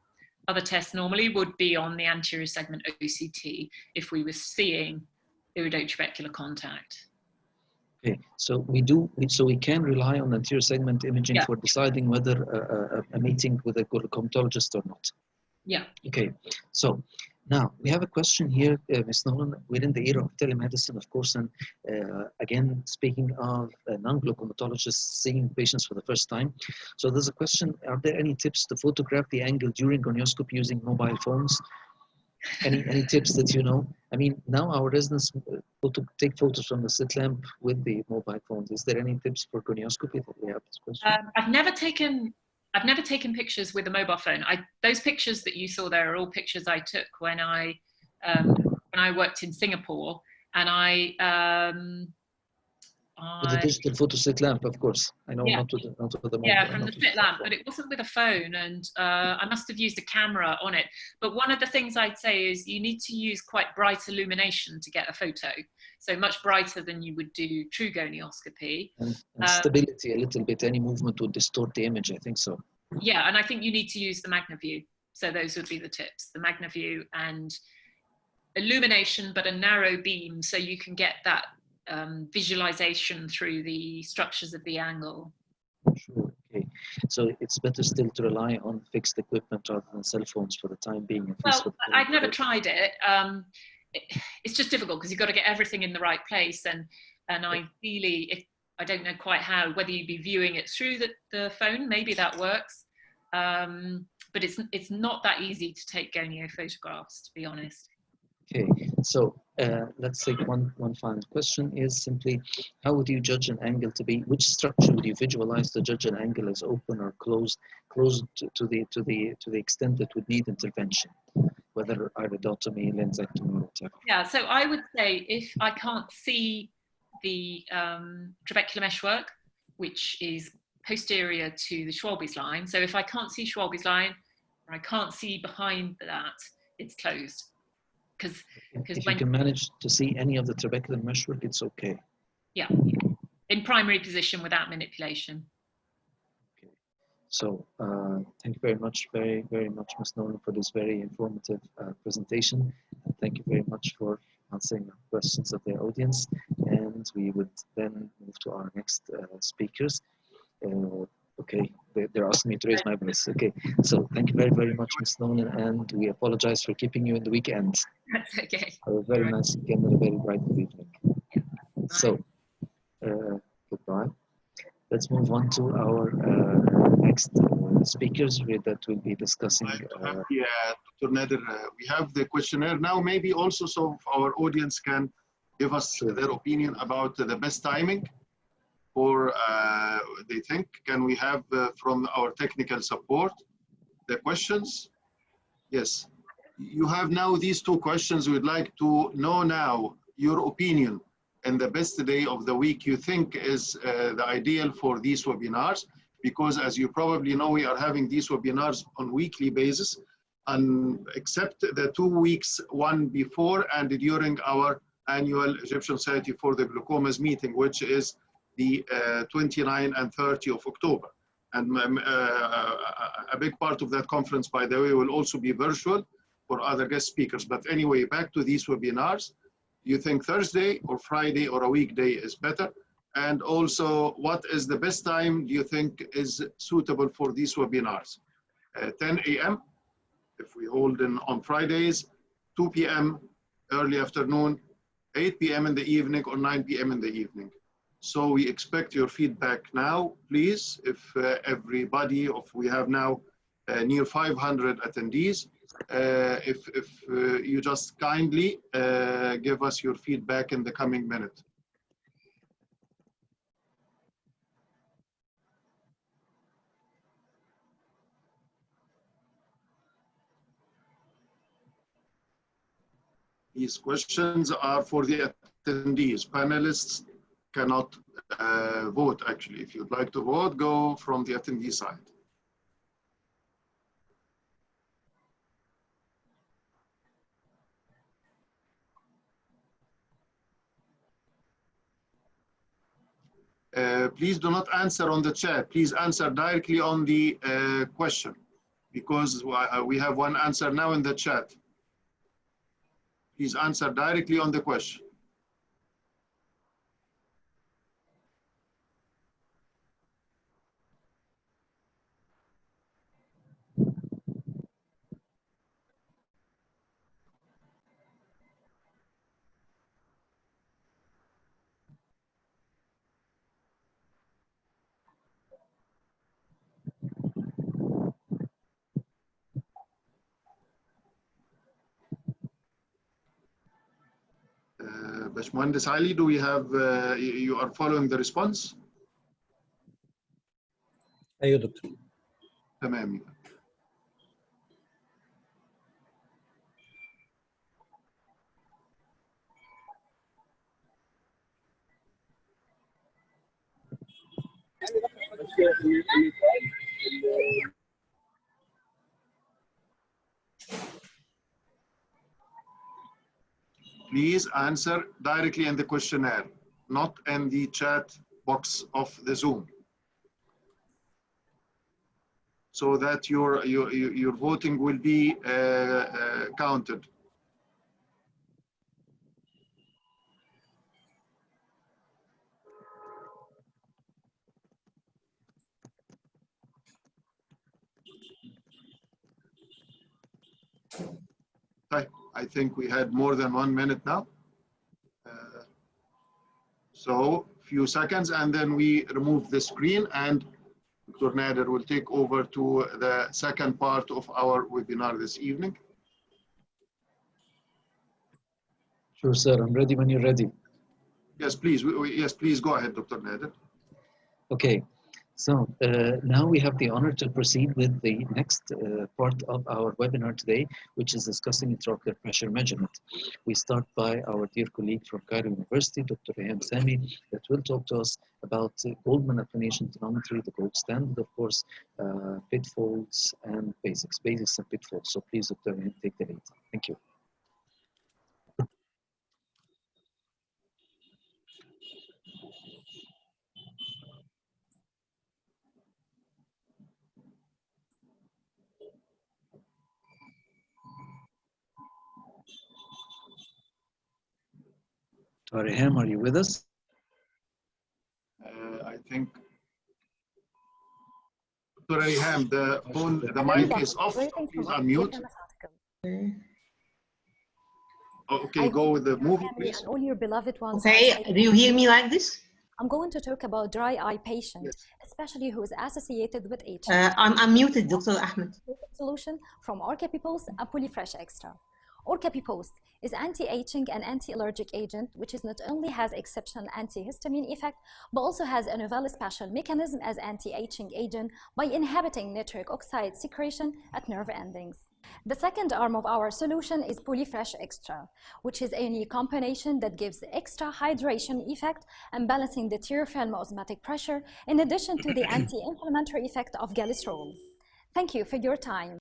Speaker 5: other tests normally would be on the anterior segment OCT if we were seeing iridotrabecular contact.
Speaker 2: Okay, so we can rely on anterior segment imaging for deciding whether a meeting with a glaucomatologist or not.
Speaker 5: Yeah.
Speaker 2: Okay, so now we have a question here, Ms. Nolan. We're in the era of telemedicine, of course, and again, speaking of non-glaucomatologists seeing patients for the first time. So there's a question, are there any tips to photograph the angle during gonioscopy using mobile phones? Any tips that you know? I mean, now our residents take photos from the slit lamp with the mobile phones. Is there any tips for gonioscopy that we have this question?
Speaker 5: I've never taken pictures with a mobile phone. Those pictures that you saw there are all pictures I took when I worked in Singapore, and
Speaker 2: with the digital photo slit lamp, of course. I know, not with the mobile.
Speaker 5: Yeah, from the slit lamp, but it wasn't with a phone, and I must have used a camera on it. But one of the things I'd say is you need to use quite bright illumination to get a photo. So much brighter than you would do true gonioscopy.
Speaker 2: And stability a little bit. Any movement would distort the image, I think so.
Speaker 5: Yeah, and I think you need to use the MagnaView. So those would be the tips, the MagnaView and illumination, but a narrow beam, so you can get that visualization through the structures of the angle.
Speaker 2: Sure, okay. So it's better still to rely on fixed equipment rather than cell phones for the time being.
Speaker 5: Well, I've never tried it. It's just difficult because you've got to get everything in the right place, and ideally, I don't know quite how, whether you'd be viewing it through the phone, maybe that works. But it's not that easy to take gonio photographs, to be honest.
Speaker 2: Okay, so let's take one final question is simply, how would you judge an angle to be, which structure would you visualize to judge an angle as open or closed to the extent that would need intervention, whether iridotomy, lensectomy, whatever?
Speaker 5: Yeah, so I would say if I can't see the trabecular meshwork, which is posterior to the Schwalbe's line, so if I can't see Schwalbe's line, or I can't see behind that, it's closed. Because
Speaker 2: if you can manage to see any of the trabecular meshwork, it's okay.
Speaker 5: Yeah, in primary position without manipulation.
Speaker 2: Okay. So thank you very much, very much, Ms. Nolan, for this very informative presentation. And thank you very much for answering the questions of the audience. And we would then move to our next speakers. Okay, they're asking me to raise my voice. Okay, so thank you very much, Ms. Nolan, and we apologize for keeping you in the weekend.
Speaker 5: That's okay.
Speaker 2: Have a very nice weekend and a very bright evening.
Speaker 5: Yeah.
Speaker 2: So, goodbye. Let's move on to our next speakers that will be discussing.
Speaker 1: Dr. Nader, we have the questionnaire now, maybe also so our audience can give us their opinion about the best timing, or they think, can we have from our technical support the questions? Yes, you have now these two questions. We'd like to know now your opinion and the best day of the week you think is the ideal for these webinars, because as you probably know, we are having these webinars on weekly basis, and except the 2 weeks, one before and during our annual Egyptian Society for the Glaucomas meeting, which is the 29 and 30 of October. And a big part of that conference, by the way, will also be virtual for other guest speakers. But anyway, back to these webinars. You think Thursday or Friday or a weekday is better? And also, what is the best time do you think is suitable for these webinars? 10 a.m. if we hold on Fridays, 2 p.m. early afternoon, 8 p.m. in the evening, or 9 p.m. in the evening. So we expect your feedback now, please. If everybody, we have now near 500 attendees, if you just kindly give us your feedback in the coming minute. These questions are for the attendees. Panelists cannot vote, actually. If you'd like to vote, go from the attendee side. Please do not answer on the chat. Please answer directly on the question, because we have one answer now in the chat. Please answer directly on the question. Bashmuhandis Ali, do we have, you are following the response?
Speaker 6: أيوة دكتور.
Speaker 1: تمام. Please answer directly in the questionnaire, not in the chat box of the Zoom, so that your voting will be counted. I think we had more than 1 minute now. So few seconds, and then we remove the screen, and Dr. Nader will take over to the second part of our webinar this evening.
Speaker 2: Sure, sir. I'm ready when you're ready.
Speaker 1: Yes, please. Yes, please go ahead, Dr. Nader.
Speaker 2: Okay. So now we have the honor to proceed with the next part of our webinar today, which is discussing intraocular pressure measurement. We start by our dear colleague from Cairo University, Dr. Reham Sami, that will talk to us about Goldman applanation tonometry, the gold standard, of course, pitfalls and basics and pitfalls. So please, Dr. Reham, take the lead. Thank you. Reham, are you with us?
Speaker 1: I think, Dr. Reham, the mic is off. Please unmute. Okay, go with the movie, please.
Speaker 4: And all your beloved ones.
Speaker 6: Okay, do you hear me like this?
Speaker 4: I'm going to talk about dry eye patient, especially who is associated with aging.
Speaker 6: I'm muted, Dr. Ahmed.
Speaker 4: Solution from Orcapi Post and Polyfresh Extra. Orcapi Post is anti-aging and anti-allergic agent, which is not only has exceptional antihistamine effect, but also has a novel special mechanism as anti-aging agent by inhibiting nitric oxide secretion at nerve endings. The second arm of our solution is Polyfresh Extra, which is a unique combination that gives extra hydration effect and balancing the tear film osmotic pressure, in addition to the anti-inflammatory effect of glycerol. Thank you for your time.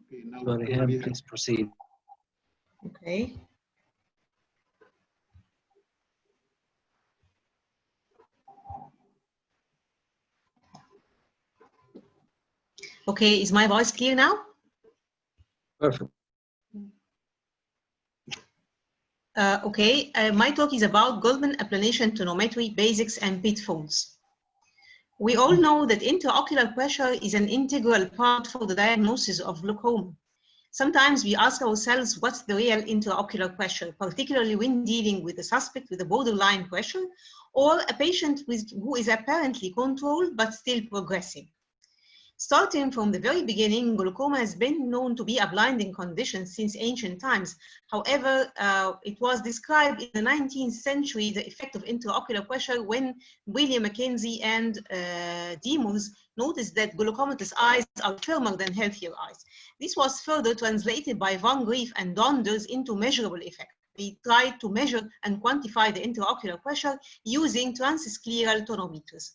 Speaker 1: Okay, now
Speaker 2: Reham, please proceed.
Speaker 6: Okay. Okay, is my voice clear now?
Speaker 2: Perfect.
Speaker 6: Okay, my talk is about Goldman applanation tonometry basics and pitfalls. We all know that intraocular pressure is an integral part for the diagnosis of glaucoma. Sometimes we ask ourselves what's the real intraocular pressure, particularly when dealing with a suspect with a borderline pressure or a patient who is apparently controlled but still progressing. Starting from the very beginning, glaucoma has been known to be a blinding condition since ancient times. However, it was described in the 19th century, the effect of intraocular pressure, when William Mackenzie and Demers noticed that glaucomatous eyes are firmer than healthier eyes. This was further translated by Van Grief and Donders into measurable effect. We tried to measure and quantify the intraocular pressure using transscleral tonometers.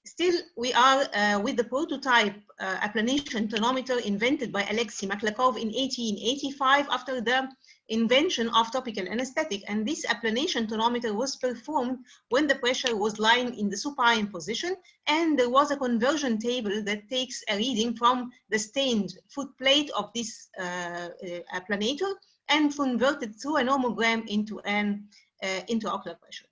Speaker 6: Still, we are with the prototype applanation tonometer invented by Alexei Maklakov in 1885 after the invention of topical anesthetic. And this applanation tonometer was performed when the pressure was lying in the supine position, and there was a conversion table that takes a reading from the stained foot plate of this applanator and converted through a nomogram into an intraocular pressure.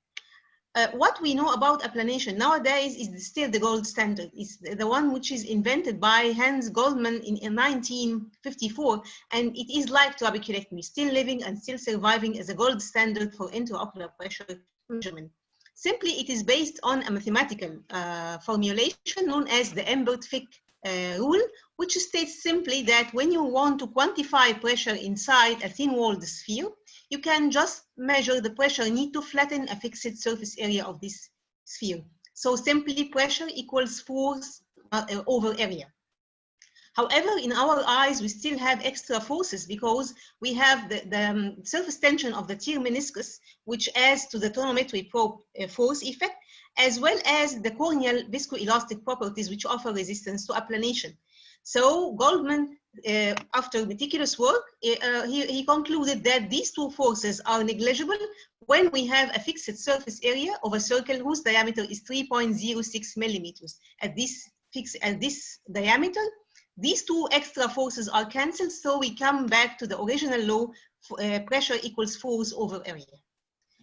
Speaker 6: What we know about applanation nowadays is still the gold standard. It's the one which is invented by Hans Goldman in 1954, and it is like trabeculectomy, still living and still surviving as a gold standard for intraocular pressure measurement. Simply, it is based on a mathematical formulation known as the Embert-Fick rule, which states simply that when you want to quantify pressure inside a thin-walled sphere, you can just measure the pressure need to flatten a fixed surface area of this sphere. So simply pressure equals force over area. However, in our eyes, we still have extra forces because we have the surface tension of the tear meniscus, which adds to the tonometry probe force effect, as well as the corneal viscoelastic properties, which offer resistance to applanation. So Goldman, after meticulous work, he concluded that these two forces are negligible when we have a fixed surface area of a circle whose diameter is 3.06 millimeters. At this diameter, these two extra forces are cancelled, so we come back to the original law, pressure equals force over area.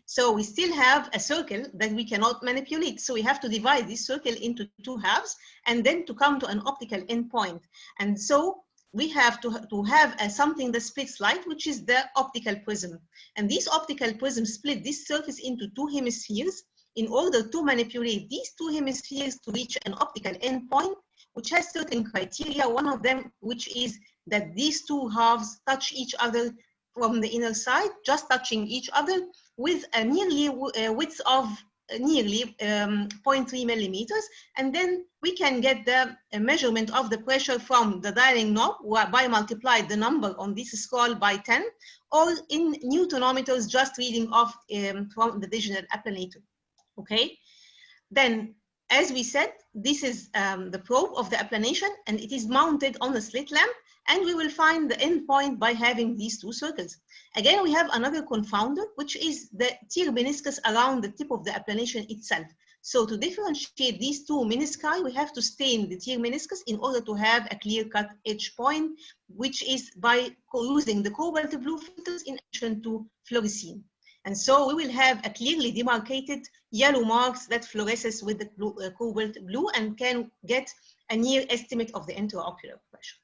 Speaker 6: So we still have a circle that we cannot manipulate. So we have to divide this circle into two halves and then to come to an optical endpoint. And so we have to have something that splits light, which is the optical prism. And this optical prism split this surface into two hemispheres in order to manipulate these two hemispheres to reach an optical endpoint, which has certain criteria. One of them, which is that these two halves touch each other from the inner side, just touching each other with a nearly width of nearly 0.3 millimeters. And then we can get the measurement of the pressure from the dialing knob by multiply the number on this scroll by 10, or in newtonometers, just reading off from the digital applanator. Okay, then as we said, this is the probe of the applanation, and it is mounted on a slit lamp, and we will find the endpoint by having these two circles. Again, we have another confounder, which is the tear meniscus around the tip of the applanation itself. So to differentiate these two menisci, we have to stain the tear meniscus in order to have a clear-cut edge point, which is by using the cobalt blue filters in addition to fluorescein. And so we will have a clearly demarcated yellow marks that fluoresces with the cobalt blue and can get a near estimate of the intraocular pressure.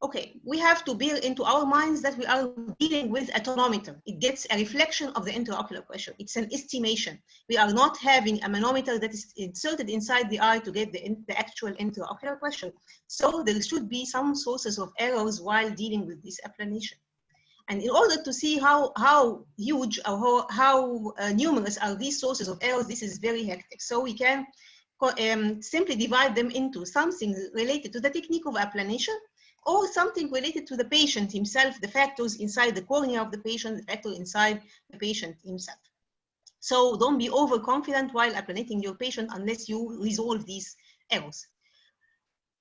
Speaker 6: Okay, we have to bear into our minds that we are dealing with a tonometer. It gets a reflection of the intraocular pressure. It's an estimation. We are not having a manometer that is inserted inside the eye to get the actual intraocular pressure. So there should be some sources of errors while dealing with this applanation. And in order to see how huge or how numerous are these sources of errors, this is very hectic. So we can simply divide them into something related to the technique of applanation, or something related to the patient himself, the factors inside the cornea of the patient, the factor inside the patient himself. So don't be overconfident while applanating your patient unless you resolve these errors.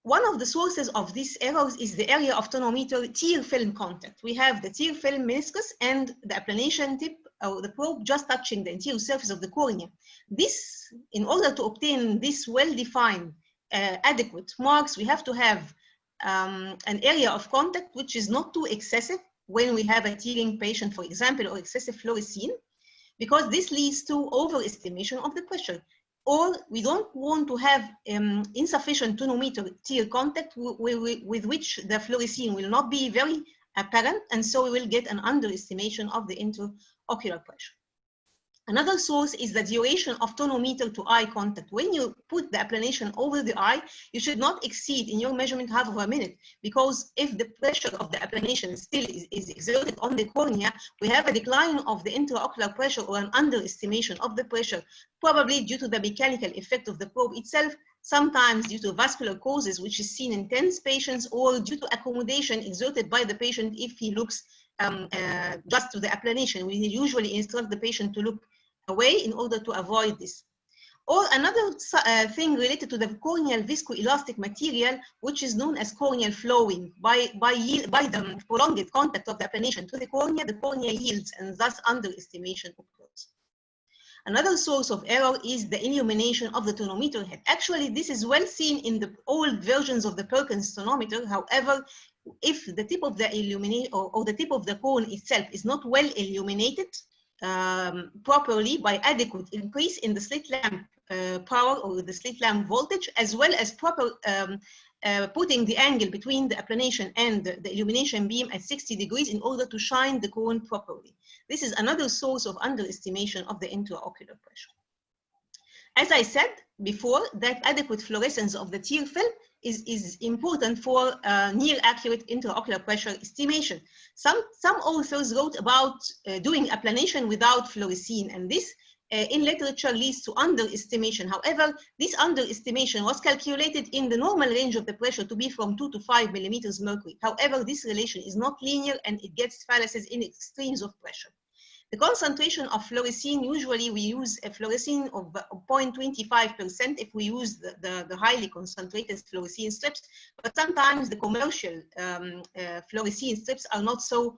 Speaker 6: One of the sources of these errors is the area of tonometer tear film contact. We have the tear film meniscus and the applanation tip or the probe just touching the anterior surface of the cornea. This, in order to obtain this well-defined adequate marks, we have to have an area of contact which is not too excessive when we have a tearing patient, for example, or excessive fluorescein, because this leads to overestimation of the pressure. Or we don't want to have insufficient tonometer tear contact with which the fluorescein will not be very apparent, and so we will get an underestimation of the intraocular pressure. Another source is the duration of tonometer to eye contact. When you put the applanation over the eye, you should not exceed in your measurement half of a minute, because if the pressure of the applanation still is exerted on the cornea, we have a decline of the intraocular pressure or an underestimation of the pressure, probably due to the mechanical effect of the probe itself, sometimes due to vascular causes, which is seen in tense patients, or due to accommodation exerted by the patient if he looks just to the applanation. We usually instruct the patient to look away in order to avoid this. Or another thing related to the corneal viscoelastic material, which is known as corneal flowing. By the prolonged contact of the applanation to the cornea yields, and thus underestimation occurs. Another source of error is the illumination of the tonometer head. Actually, this is well seen in the old versions of the Perkins tonometer. However, if the tip of the or the tip of the cone itself is not well illuminated properly by adequate increase in the slit lamp power or the slit lamp voltage, as well as proper putting the angle between the applanation and the illumination beam at 60 degrees in order to shine the cone properly. This is another source of underestimation of the intraocular pressure. As I said before, that adequate fluorescence of the tear film is important for near accurate intraocular pressure estimation. Some authors wrote about doing applanation without fluorescein, and this in literature leads to underestimation. However, this underestimation was calculated in the normal range of the pressure to be from 2 to 5 millimeters mercury. However, this relation is not linear and it gets fallacies in extremes of pressure. The concentration of fluorescein, usually we use a fluorescein of 0.25% if we use the highly concentrated fluorescein strips, but sometimes the commercial fluorescein strips are not so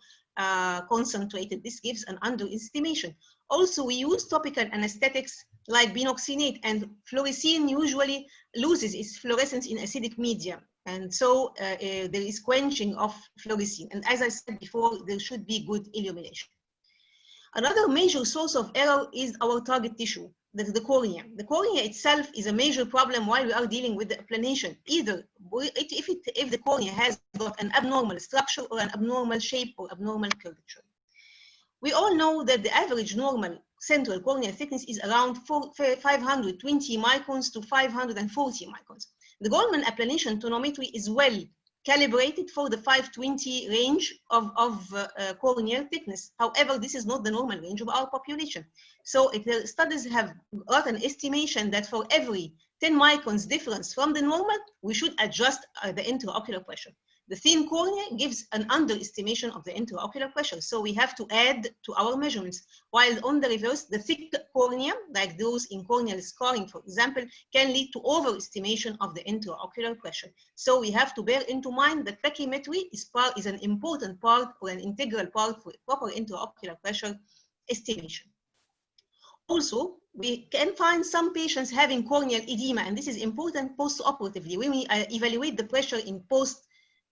Speaker 6: concentrated. This gives an underestimation. Also, we use topical anesthetics like binoxynate, and fluorescein usually loses its fluorescence in acidic media. And so there is quenching of fluorescein. And as I said before, there should be good illumination. Another major source of error is our target tissue, the cornea. The cornea itself is a major problem while we are dealing with the applanation. Either if the cornea has got an abnormal structure or an abnormal shape or abnormal curvature. We all know that the average normal central corneal thickness is around 520 microns to 540 microns. The Goldman applanation tonometry is well calibrated for the 520 range of corneal thickness. However, this is not the normal range of our population. So the studies have got an estimation that for every 10 microns difference from the normal, we should adjust the intraocular pressure. The thin cornea gives an underestimation of the intraocular pressure, so we have to add to our measurements. While on the reverse, the thick cornea, like those in corneal scarring, for example, can lead to overestimation of the intraocular pressure. So we have to bear into mind that pachymetry is an important part or an integral part for proper intraocular pressure estimation. Also, we can find some patients having corneal edema, and this is important post-operatively. When we evaluate the pressure in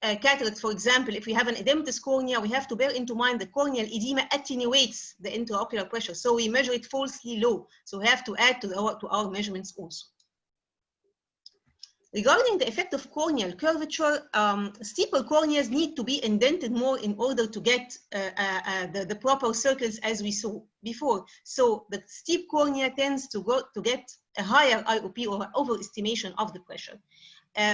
Speaker 6: cataract, for example, if we have an edematous cornea, we have to bear into mind the corneal edema attenuates the intraocular pressure, so we measure it falsely low. So we have to add to our measurements also. Regarding the effect of corneal curvature, steeper corneas need to be indented more in order to get the proper circles as we saw before. So the steep cornea tends to get a higher IOP or overestimation of the pressure.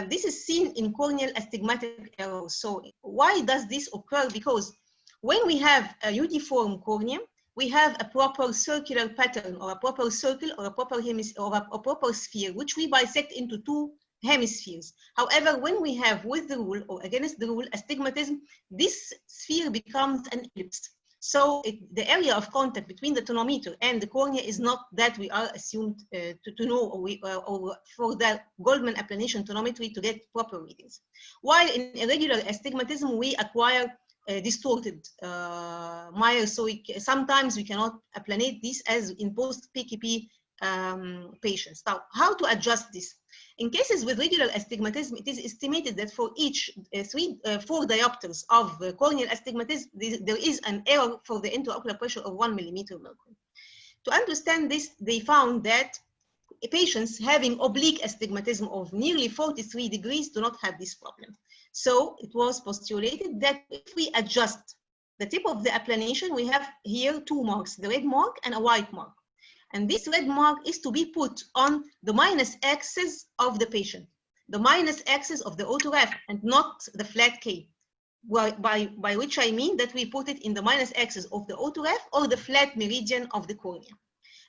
Speaker 6: This is seen in corneal astigmatic errors. So why does this occur? Because when we have a uniform cornea, we have a proper circular pattern or a proper circle or a proper a proper sphere, which we bisect into two hemispheres. However, when we have with the rule or against the rule astigmatism, this sphere becomes an ellipse. So the area of contact between the tonometer and the cornea is not that we are assumed to know, or for the Goldman applanation tonometry to get proper readings. While in irregular astigmatism, we acquire distorted Meyer, so sometimes we cannot applanate this as in post-PKP patients. Now, how to adjust this? In cases with regular astigmatism, it is estimated that for each 4 diopters of corneal astigmatism, there is an error for the intraocular pressure of 1 millimeter mercury. To understand this, they found that patients having oblique astigmatism of nearly 43 degrees do not have this problem. So it was postulated that if we adjust the tip of the applanation, we have here 2 marks, the red mark and a white mark. And this red mark is to be put on the minus axis of the patient, the minus axis of the autograph, and not the flat K. By which I mean that we put it in the minus axis of the autograph or the flat meridian of the cornea.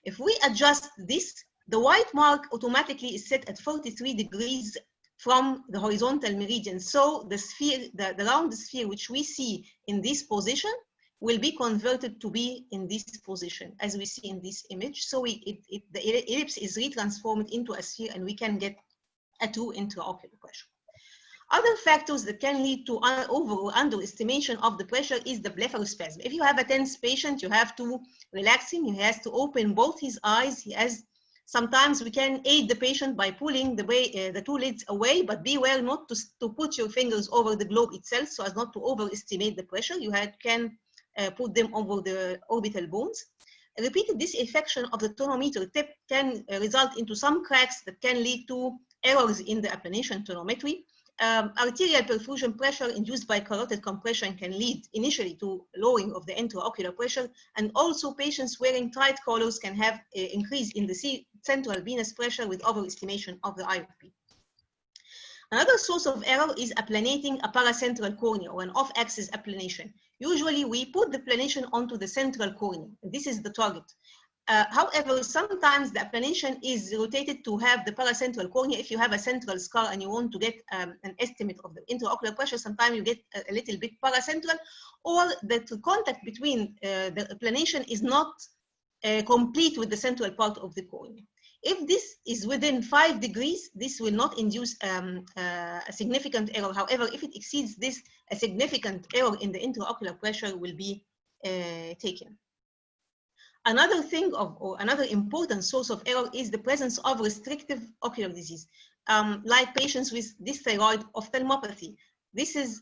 Speaker 6: If we adjust this, the white mark automatically is set at 43 degrees from the horizontal meridian. So the sphere, the round sphere which we see in this position will be converted to be in this position, as we see in this image. So the ellipse is retransformed into a sphere, and we can get a true intraocular pressure. Other factors that can lead to over or underestimation of the pressure is the blepharospasm. If you have a tense patient, you have to relax him. He has to open both his eyes. Sometimes we can aid the patient by pulling the 2 lids away, but beware not to put your fingers over the globe itself so as not to overestimate the pressure. You can put them over the orbital bones. Repeated disaffection of the tonometer tip can result into some cracks that can lead to errors in the applanation tonometry. Arterial perfusion pressure induced by carotid compression can lead initially to lowering of the intraocular pressure, and also patients wearing tight collars can have an increase in the central venous pressure with overestimation of the IOP. Another source of error is applanating a paracentral cornea or an off-axis applanation. Usually we put the applanation onto the central cornea. This is the target. However, sometimes the applanation is rotated to have the paracentral cornea. If you have a central scar and you want to get an estimate of the intraocular pressure, sometimes you get a little bit paracentral, or the contact between the applanation is not complete with the central part of the cornea. If this is within 5 degrees, this will not induce a significant error. However, if it exceeds this, a significant error in the intraocular pressure will be taken. Another thing or another important source of error is the presence of restrictive ocular disease, like patients with dysthyroid ophthalmopathy. This is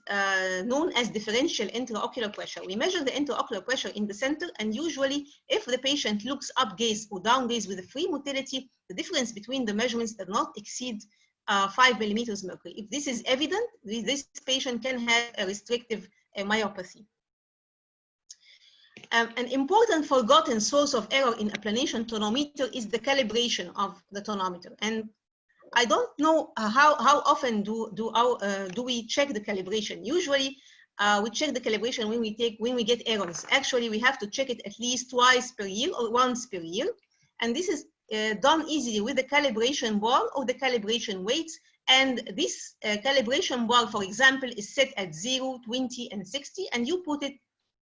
Speaker 6: known as differential intraocular pressure. We measure the intraocular pressure in the center, and usually if the patient looks up gaze or down gaze with a free motility, the difference between the measurements does not exceed 5 millimeters mercury. If this is evident, this patient can have a restrictive myopathy. An important forgotten source of error in applanation tonometer is the calibration of the tonometer. And I don't know how often do we check the calibration. Usually we check the calibration when we get errors. Actually, we have to check it at least twice per year or once per year. And this is done easily with the calibration bar or the calibration weights. And this calibration bar, for example, is set at 0, 20, and 60, and you put it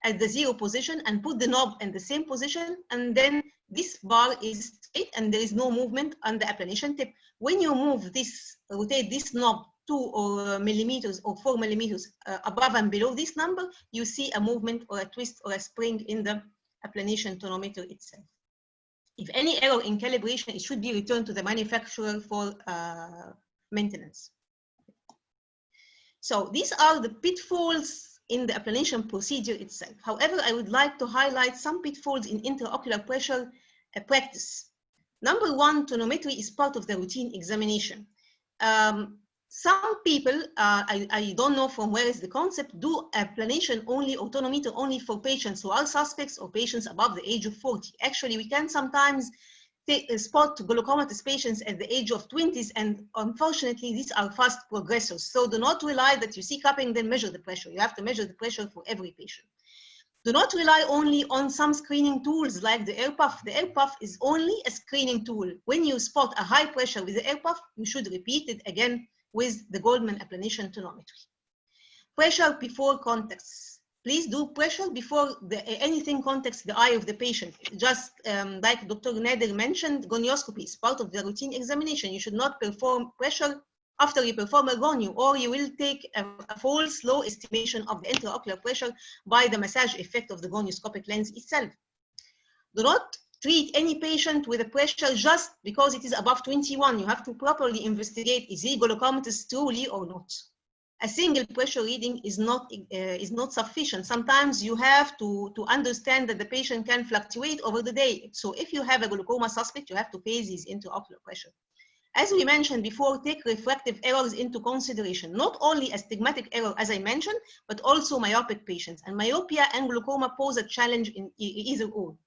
Speaker 6: at the 0 position and put the knob in the same position, and then this bar is straight and there is no movement on the applanation tip. When you move this, rotate this knob 2 millimeters or 4 millimeters above and below this number, you see a movement or a twist or a spring in the applanation tonometer itself. If any error in calibration, it should be returned to the manufacturer for maintenance. So these are the pitfalls in the applanation procedure itself. However, I would like to highlight some pitfalls in intraocular pressure practice. Number one, tonometry is part of the routine examination. Some people, I don't know from where is the concept, do applanation only or tonometer only for patients who are suspects or patients above the age of 40. Actually, we can sometimes spot glaucomatous patients at the age of 20s, and unfortunately, these are fast progressors. So do not rely that you see cupping, then measure the pressure. You have to measure the pressure for every patient. Do not rely only on some screening tools like the air puff. The air puff is only a screening tool. When you spot a high pressure with the air puff, you should repeat it again with the Goldman applanation tonometry. Pressure before contacts. Please do pressure before anything contacts the eye of the patient. Just like Dr. Nader mentioned, gonioscopy is part of the routine examination. You should not perform pressure after you perform a gonio, or you will take a false low estimation of the intraocular pressure by the massage effect of the gonioscopic lens itself. Do not treat any patient with a pressure just because it is above 21. You have to properly investigate, is he glaucomatous truly or not? A single pressure reading is not sufficient. Sometimes you have to understand that the patient can fluctuate over the day. So if you have a glaucoma suspect, you have to pay his intraocular pressure. As we mentioned before, take refractive errors into consideration, not only astigmatic error, as I mentioned, but also myopic patients. And myopia and glaucoma pose a challenge in either or,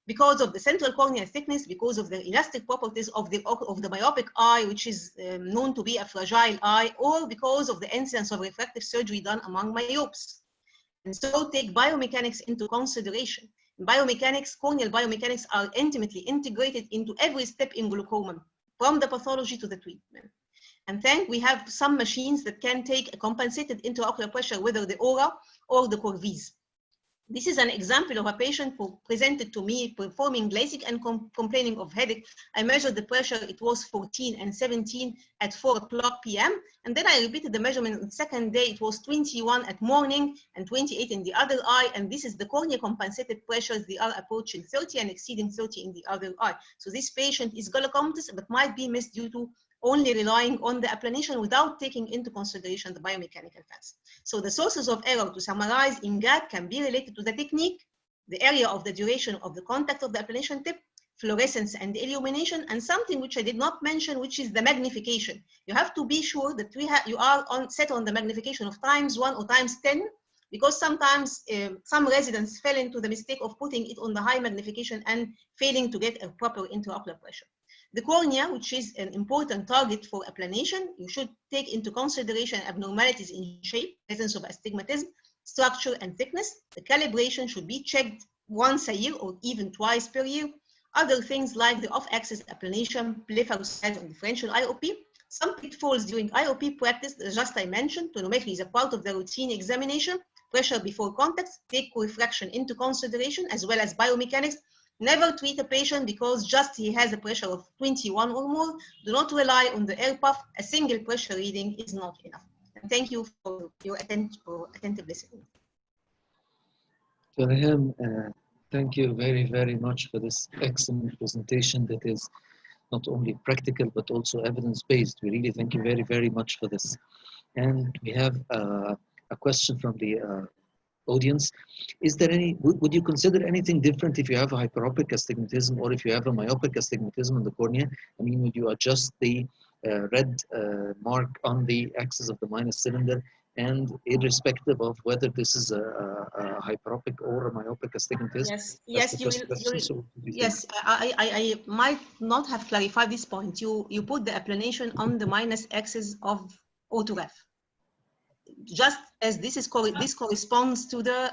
Speaker 6: because of the central corneal thickness, because of the elastic properties of the myopic eye, which is known to be a fragile eye, or because of the incidence of refractive surgery done among myopes. And so take biomechanics into consideration. Biomechanics, corneal biomechanics are intimately integrated into every step in glaucoma, from the pathology to the treatment. And we have some machines that can take a compensated intraocular pressure, whether the Aura or the Corvise. This is an example of a patient who presented to me performing LASIK and complaining of headache. I measured the pressure, it was 14 and 17 at 4 p.m. And then I repeated the measurement on the second day, it was 21 at morning and 28 in the other eye. And this is the cornea compensated pressures, they are approaching 30 and exceeding 30 in the other eye. So this patient is glaucomatous, but might be missed due to only relying on the applanation without taking into consideration the biomechanical facts. So the sources of error, to summarize, in GAT can be related to the technique, the area of the duration of the contact of the applanation tip, fluorescence and illumination, and something which I did not mention, which is the magnification. You have to be sure that you are set on the magnification of ×1 or ×10, because sometimes some residents fell into the mistake of putting it on the high magnification and failing to get a proper intraocular pressure. The cornea, which is an important target for applanation, you should take into consideration abnormalities in shape, presence of astigmatism, structure, and thickness. The calibration should be checked once a year or even twice per year. Other things like the off-axis applanation, blepharocytes, and differential IOP. Some pitfalls during IOP practice, just I mentioned, tonometry is a part of the routine examination. Pressure before contacts, take co-refraction into consideration, as well as biomechanics. Never treat a patient because just he has a pressure of 21 or more. Do not rely on the air puff. A single pressure reading is not enough. And thank you for your attentive listening.
Speaker 2: So Reham, thank you very, very much for this excellent presentation that is not only practical, but also evidence-based. We really thank you very, very much for this. And we have a question from the audience. Is there any, would you consider anything different if you have a hyperopic astigmatism or if you have a myopic astigmatism on the cornea? I mean, would you adjust the red mark on the axis of the minus cylinder, and irrespective of whether this is a hyperopic or a myopic astigmatism?
Speaker 6: Yes, yes, I might not have clarified this point. You put the applanation on the minus axis of autograph, just as this corresponds to the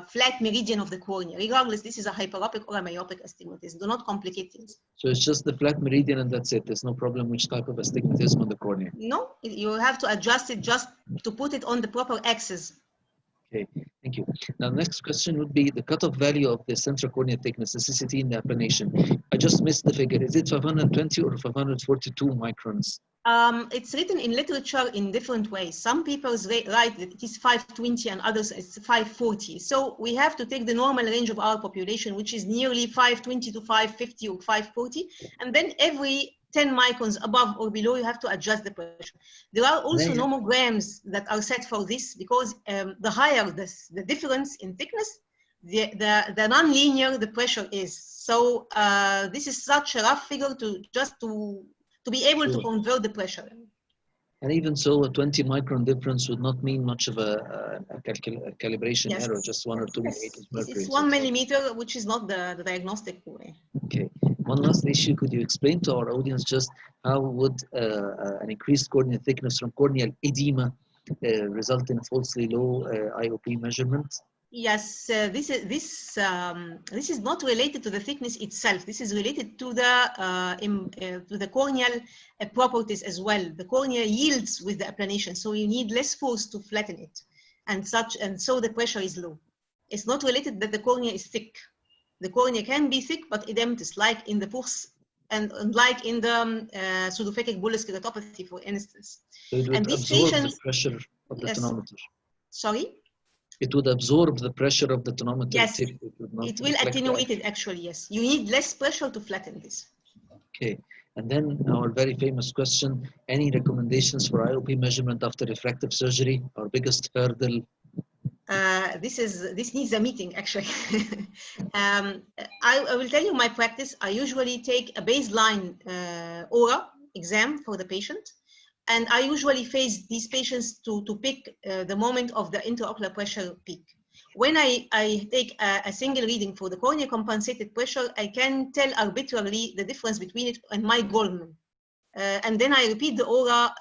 Speaker 6: flat meridian of the cornea. Regardless, this is a hyperopic or a myopic astigmatism. Do not complicate things.
Speaker 2: So it's just the flat meridian and that's it. There's no problem which type of astigmatism on the cornea.
Speaker 6: No, you have to adjust it just to put it on the proper axis.
Speaker 2: Okay, thank you. Now, the next question would be the cutoff value of the central cornea thickness, the CCT in the applanation. I just missed the figure. Is it 520 or 542 microns?
Speaker 6: It's written in literature in different ways. Some people write that it is 520 and others it's 540. So we have to take the normal range of our population, which is nearly 520 to 550 or 540. And then every 10 microns above or below, you have to adjust the pressure. There are also nomograms that are set for this, because the higher the difference in thickness, the non-linear the pressure is. So this is such a rough figure to be able to convert the pressure.
Speaker 2: And even so, a 20 micron difference would not mean much of a calibration error, just 1 or 2 millimeters mercury.
Speaker 6: It's 1 millimeter, which is not the diagnostic way.
Speaker 2: Okay. One last issue. Could you explain to our audience just how would an increased corneal thickness from corneal edema result in a falsely low IOP measurement?
Speaker 6: Yes, this is not related to the thickness itself. This is related to the corneal properties as well. The cornea yields with the applanation, so you need less force to flatten it, and so the pressure is low. It's not related that the cornea is thick. The cornea can be thick but edematous, like in the pus and like in the pseudophakic bullous keratopathy, for instance.
Speaker 2: So it would absorb the pressure of the tonometer.
Speaker 6: Sorry?
Speaker 2: It would absorb the pressure of the tonometer.
Speaker 6: Yes,
Speaker 2: it
Speaker 6: will attenuate it actually, yes. You need less pressure to flatten this.
Speaker 2: Okay, and then our very famous question, any recommendations for IOP measurement after refractive surgery? Our biggest hurdle.
Speaker 6: This needs a meeting actually. I will tell you my practice. I usually take a baseline aura exam for the patient. And I usually phase these patients to pick the moment of the intraocular pressure peak. When I take a single reading for the cornea compensated pressure, I can tell arbitrarily the difference between it and my Goldman. And then I repeat the aura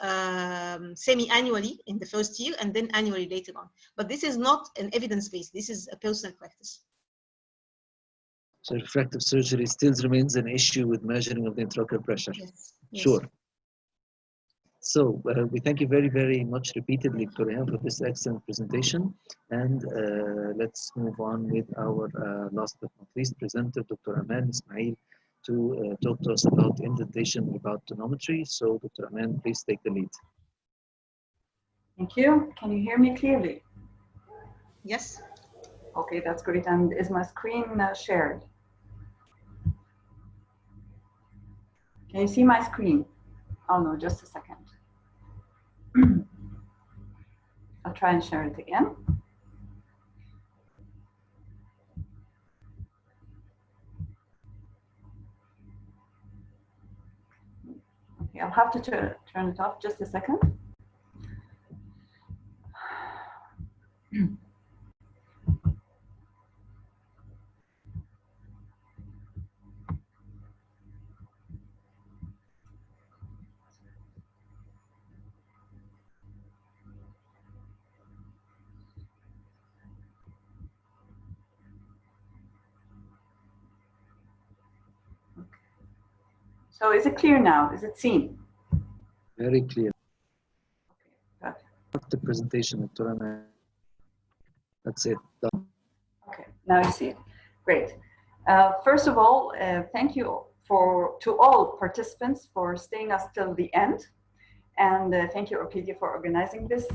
Speaker 6: semi-annually in the first year and then annually later on. But this is not an evidence-based, this is a personal practice.
Speaker 2: So refractive surgery still remains an issue with measuring of the intraocular pressure.
Speaker 6: Yes.
Speaker 2: Sure. So we thank you very, very much repeatedly, Dr. Rehan, for this excellent presentation. And let's move on with our last but not least presenter, Dr. Aman Ismail, to talk to us about indentation, about tonometry. So Dr. Aman, please take the lead.
Speaker 7: Thank you. Can you hear me clearly?
Speaker 6: Yes.
Speaker 7: Okay, that's great. And is my screen shared? Can you see my screen? Oh no, just a second. I'll try and share it again. Okay, I'll have to turn it off just a second. So is it clear now? Is it seen?
Speaker 2: Very clear.
Speaker 7: Okay,
Speaker 2: The presentation, Dr. Aman. That's it. Done.
Speaker 7: Okay, now I see it. Great. First of all, thank you to all participants for staying us till the end. And thank you, Orchidia, for organizing this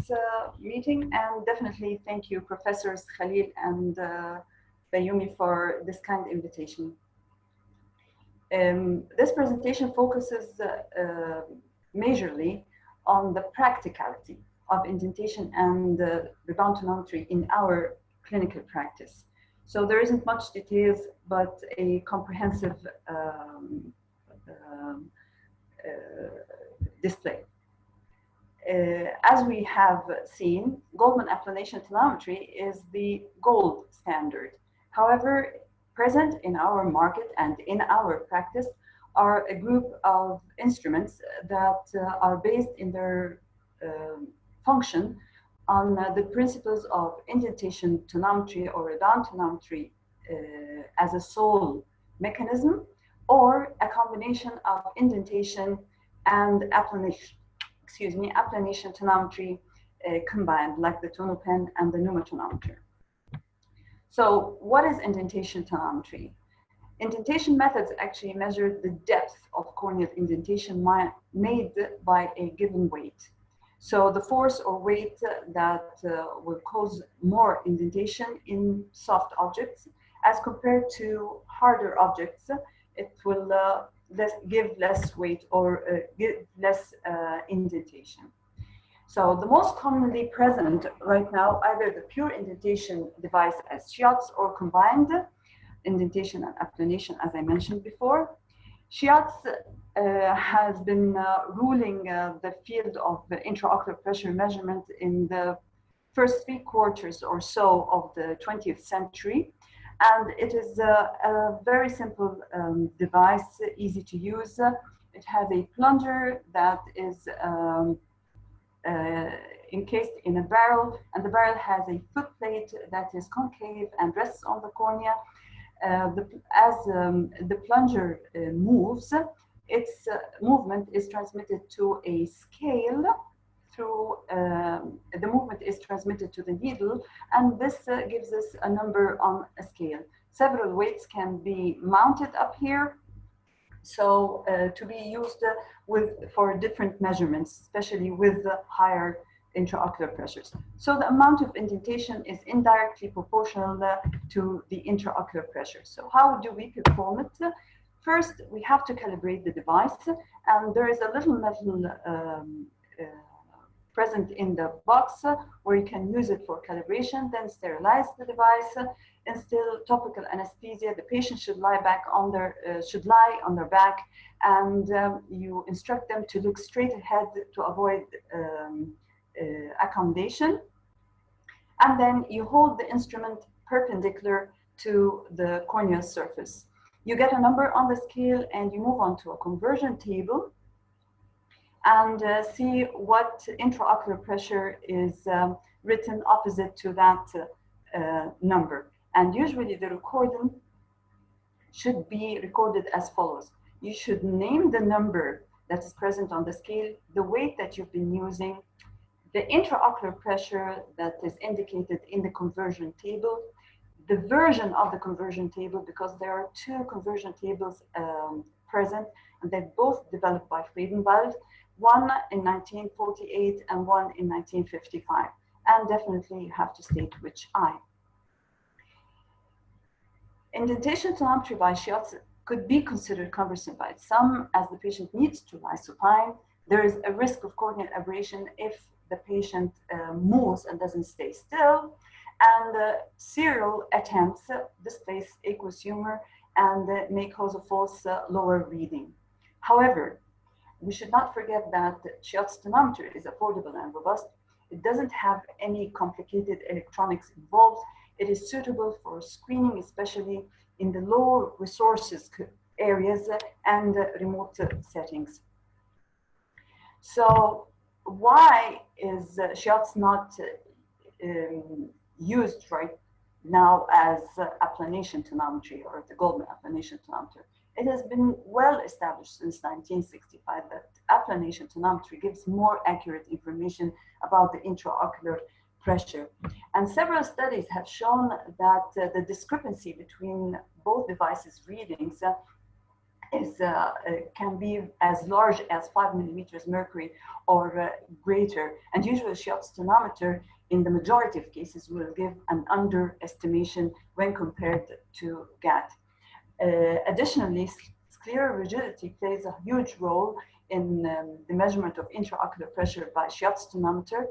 Speaker 7: meeting. And definitely thank you, Professors Khalil and Bayoumi, for this kind invitation. This presentation focuses majorly on the practicality of indentation and rebound tonometry in our clinical practice. So there isn't much details, but a comprehensive display. As we have seen, Goldman applanation tonometry is the gold standard. However, present in our market and in our practice are a group of instruments that are based in their function on the principles of indentation tonometry or rebound tonometry as a sole mechanism, or a combination of indentation and applanation, applanation tonometry combined, like the tonopen and the pneumotonometer. So what is indentation tonometry? Indentation methods actually measure the depth of corneal indentation made by a given weight. So the force or weight that will cause more indentation in soft objects as compared to harder objects, it will give less weight or give less indentation. So the most commonly present right now, either the pure indentation device as shots or combined indentation and applanation, as I mentioned before. Shots has been ruling the field of the intraocular pressure measurement in the first 3 quarters or so of the 20th century. And it is a very simple device, easy to use. It has a plunger that is encased in a barrel, and the barrel has a footplate that is concave and rests on the cornea. As the plunger moves, its movement is transmitted to a scale through, the movement is transmitted to the needle, and this gives us a number on a scale. Several weights can be mounted up here, so to be used for different measurements, especially with higher intraocular pressures. So the amount of indentation is indirectly proportional to the intraocular pressure. So how do we perform it? First, we have to calibrate the device, and there is a little metal present in the box where you can use it for calibration, then sterilize the device, instill topical anesthesia. The patient should lie on their back, and you instruct them to look straight ahead to avoid accommodation. And then you hold the instrument perpendicular to the corneal surface. You get a number on the scale and you move on to a conversion table and see what intraocular pressure is written opposite to that number. And usually the recording should be recorded as follows. You should name the number that is present on the scale, the weight that you've been using, the intraocular pressure that is indicated in the conversion table, the version of the conversion table, because there are 2 conversion tables present, and they're both developed by Rebound, one in 1948 and one in 1955. And definitely you have to state which eye. Indentation tonometry by shots could be considered cumbersome by some, as the patient needs to lie supine. There is a risk of corneal aberration if the patient moves and doesn't stay still. And serial attempts displace aqueous humor and may cause a false lower reading. However, we should not forget that shots tonometer is affordable and robust. It doesn't have any complicated electronics involved. It is suitable for screening, especially in the low resources areas and remote settings. So why is shots not used right now as applanation tonometry or the Goldman applanation tonometer? It has been well established since 1965 that applanation tonometry gives more accurate information about the intraocular pressure. And several studies have shown that the discrepancy between both devices' readings can be as large as 5 millimeters mercury or greater. And usually shots tonometer in the majority of cases will give an underestimation when compared to GAT. Additionally, scleral rigidity plays a huge role in the measurement of intraocular pressure by Schiatt's tonometer.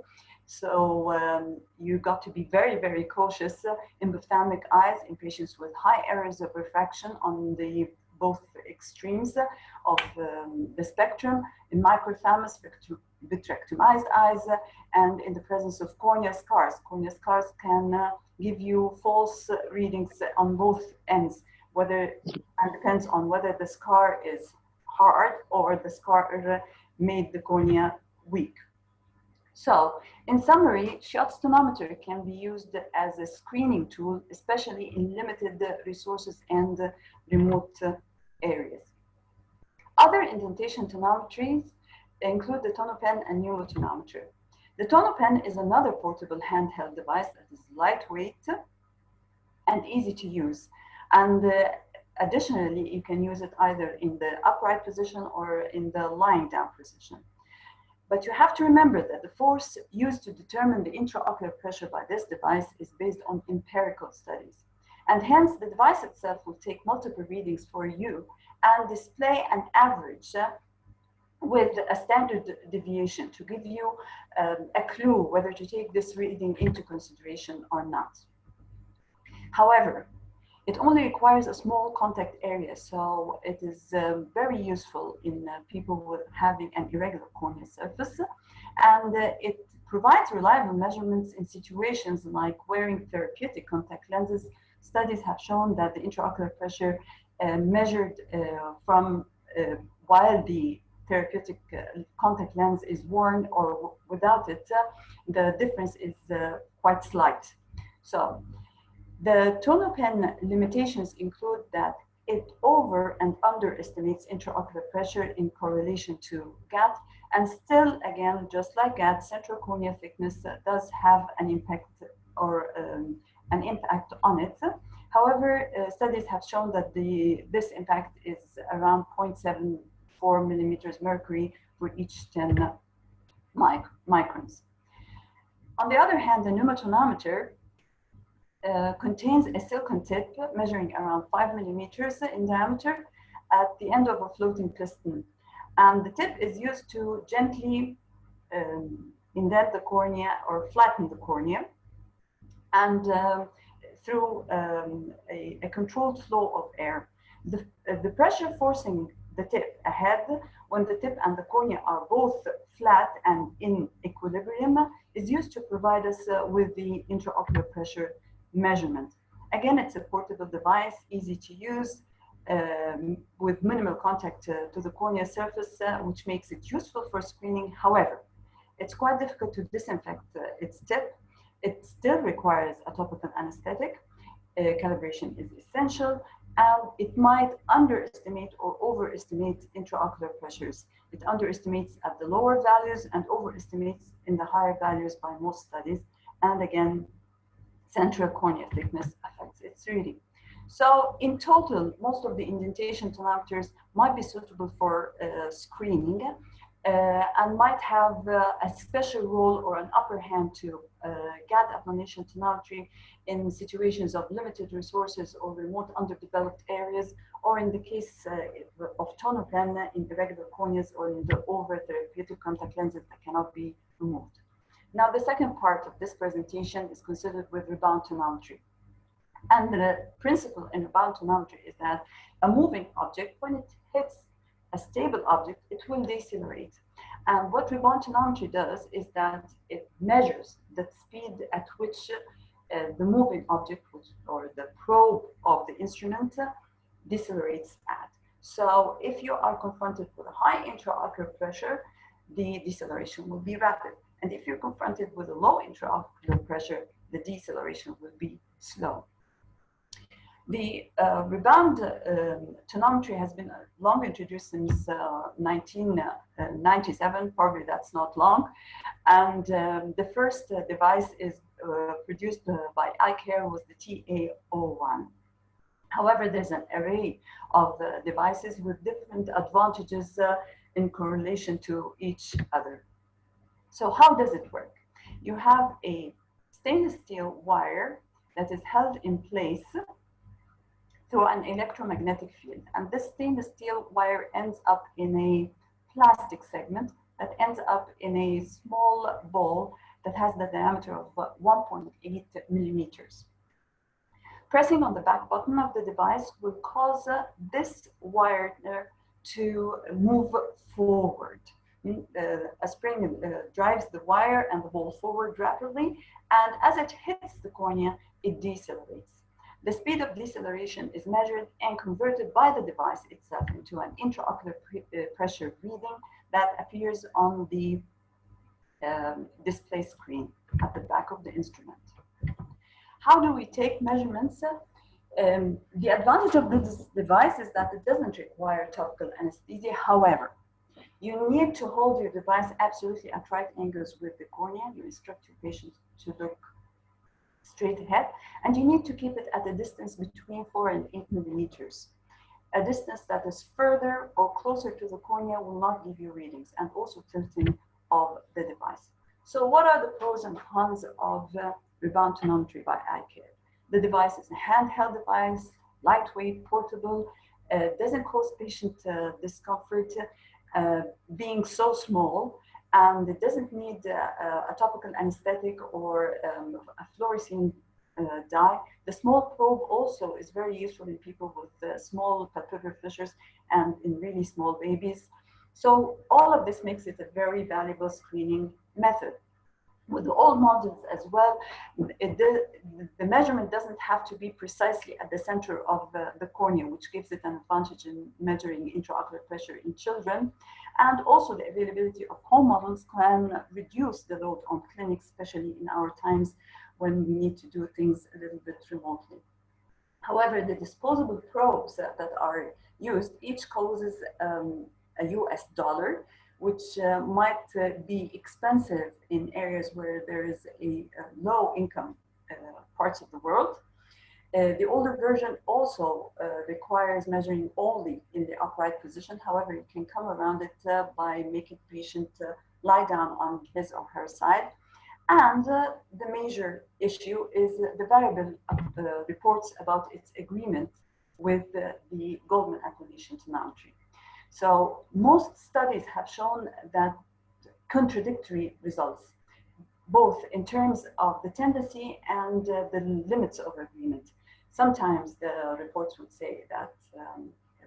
Speaker 7: So you got to be very, very cautious in ophthalmic eyes in patients with high errors of refraction on the both extremes of the spectrum, in microphthalmos, vitrectomized eyes, and in the presence of cornea scars. Cornea scars can give you false readings on both ends, and depends on whether the scar is hard or the scar made the cornea weak. So, in summary, Schiatt's tonometer can be used as a screening tool, especially in limited resources and remote areas. Other indentation tonometries include the tonopen and pneumotonometer. The tonopen is another portable handheld device that is lightweight and easy to use. And additionally, you can use it either in the upright position or in the lying down position. But you have to remember that the force used to determine the intraocular pressure by this device is based on empirical studies. And hence, the device itself will take multiple readings for you and display an average with a standard deviation to give you a clue whether to take this reading into consideration or not. However, it only requires a small contact area, so it is very useful in people with having an irregular corneal surface, and it provides reliable measurements in situations like wearing therapeutic contact lenses. Studies have shown that the intraocular pressure measured from while the therapeutic contact lens is worn or without it, the difference is quite slight. So, the tonopen limitations include that it over and underestimates intraocular pressure in correlation to GAT, and still, again, just like GAT, central cornea thickness does have an impact or an impact on it. However, studies have shown that this impact is around 0.74 millimeters mercury for each 10 microns. On the other hand, the pneumotonometer contains a silicon tip measuring around 5 millimeters in diameter at the end of a floating piston. And the tip is used to gently indent the cornea or flatten the cornea, and through a controlled flow of air. The pressure forcing the tip ahead when the tip and the cornea are both flat and in equilibrium is used to provide us with the intraocular pressure measurement. Again, it's a portable device, easy to use, with minimal contact to the cornea surface, which makes it useful for screening. However, it's quite difficult to disinfect its tip. It still requires a topical anesthetic. Calibration is essential, and it might underestimate or overestimate intraocular pressures. It underestimates at the lower values and overestimates in the higher values by most studies. And again, central cornea thickness affects its reading. So in total, most of the indentation tonometers might be suitable for screening and might have a special role or an upper hand to GAD applanation tonometry in situations of limited resources or remote underdeveloped areas, or in the case of tonopen in irregular corneas or in the over therapeutic contact lenses that cannot be removed. Now, the second part of this presentation is considered with rebound tonometry. And the principle in rebound tonometry is that a moving object, when it hits a stable object, it will decelerate. And what rebound tonometry does is that it measures the speed at which the moving object, or the probe of the instrument, decelerates at. So if you are confronted with a high intraocular pressure, the deceleration will be rapid. And if you're confronted with a low intraocular pressure, the deceleration will be slow. The rebound tonometry has been long introduced since 1997, probably that's not long. And the first device is produced by iCare was the TA01. However, there's an array of devices with different advantages in correlation to each other. So how does it work? You have a stainless steel wire that is held in place through an electromagnetic field. And this stainless steel wire ends up in a plastic segment that ends up in a small ball that has the diameter of 1.8 millimeters. Pressing on the back button of the device will cause this wire to move forward. A spring drives the wire and the ball forward rapidly, and as it hits the cornea, it decelerates. The speed of deceleration is measured and converted by the device itself into an intraocular pressure reading that appears on the display screen at the back of the instrument. How do we take measurements? The advantage of this device is that it doesn't require topical anesthesia. However, you need to hold your device absolutely at right angles with the cornea. You instruct your patient to look straight ahead, and you need to keep it at a distance between 4 and 8 millimeters. A distance that is further or closer to the cornea will not give you readings, and also tilting of the device. So what are the pros and cons of rebound tonometry by eye care? The device is a handheld device, lightweight, portable, doesn't cause patient discomfort, being so small, and it doesn't need a topical anesthetic or a fluorescein dye. The small probe also is very useful in people with small papillary fissures and in really small babies. So all of this makes it a very valuable screening method. With the old models as well, the measurement doesn't have to be precisely at the center of the cornea, which gives it an advantage in measuring intraocular pressure in children. And also the availability of home models can reduce the load on clinics, especially in our times when we need to do things a little bit remotely. However, the disposable probes that are used each causes a US dollar, which might be expensive in areas where there is a low income parts of the world. The older version also requires measuring only in the upright position. However, you can come around it by making the patient lie down on his or her side. And the major issue is the variable reports about its agreement with the Goldman applanation tonometry. So most studies have shown that contradictory results, both in terms of the tendency and the limits of agreement. Sometimes the reports would say that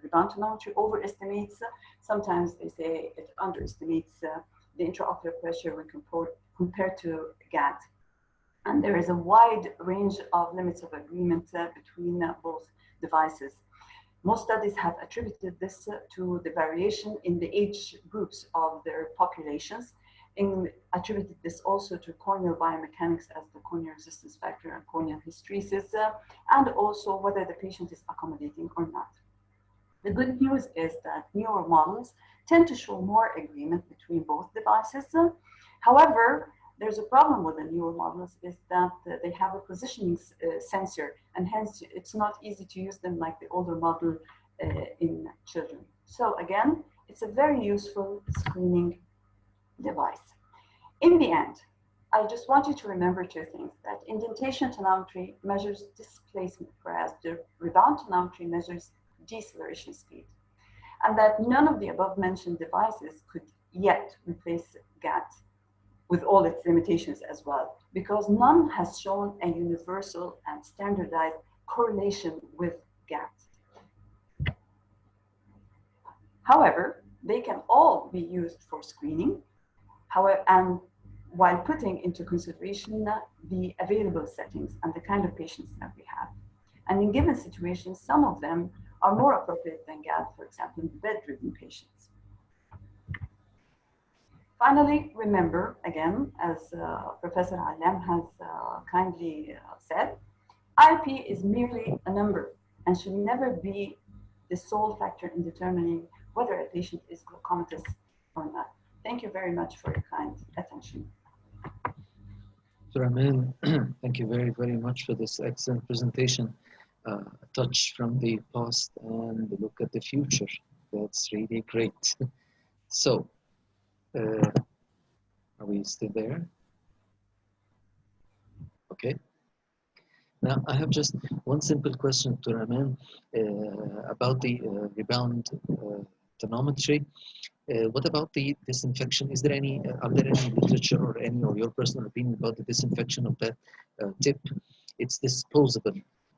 Speaker 7: rebound tonometry overestimates, sometimes they say it underestimates the intraocular pressure when compared to GAT. And there is a wide range of limits of agreement between both devices. Most studies have attributed this to the variation in the age groups of their populations, and attributed this also to corneal biomechanics as the corneal resistance factor and corneal hysteresis, and also whether the patient is accommodating or not. The good news is that newer models tend to show more agreement between both devices. However, there's a problem with the newer models is that they have a positioning sensor, and hence it's not easy to use them like the older model in children. So again, it's a very useful screening device. In the end, I just want you to remember two things: that indentation tonometry measures displacement, whereas the rebound tonometry measures deceleration speed, and that none of the above mentioned devices could yet replace GAT, with all its limitations as well, because none has shown a universal and standardized correlation with GAT. However, they can all be used for screening, and while putting into consideration the available settings and the kind of patients that we have. And in given situations, some of them are more appropriate than GAT, for example, in bedridden patients. Finally, remember, again, as Professor Alem has kindly said, IP is merely a number and should never be the sole factor in determining whether a patient is glaucomatous or not. Thank you very much for your kind attention.
Speaker 2: Dr. Aman, thank you very, very much for this excellent presentation. A touch from the past and a look at the future. That's really great. So, are we still there? Okay. Now, I have just one simple question to Raman about the rebound tonometry. What about the disinfection? Is there any, are there any literature or any or your personal opinion about the disinfection of that tip? It's disposable.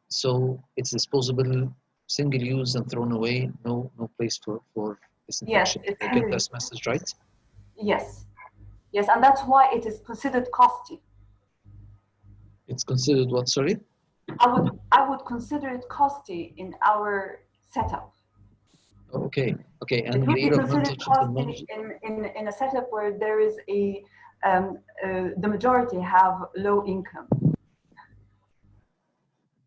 Speaker 2: So it's disposable, single use and thrown away, no place for disinfection.
Speaker 7: Yes,
Speaker 2: I get this message right?
Speaker 7: Yes, yes, and that's why it is considered costly.
Speaker 2: It's considered what, sorry?
Speaker 7: I would consider it costly in our setup.
Speaker 2: Okay, okay, and
Speaker 7: It would be
Speaker 2: layer of
Speaker 7: considered
Speaker 2: non-touch
Speaker 7: costly in a setup where there is the majority have low income.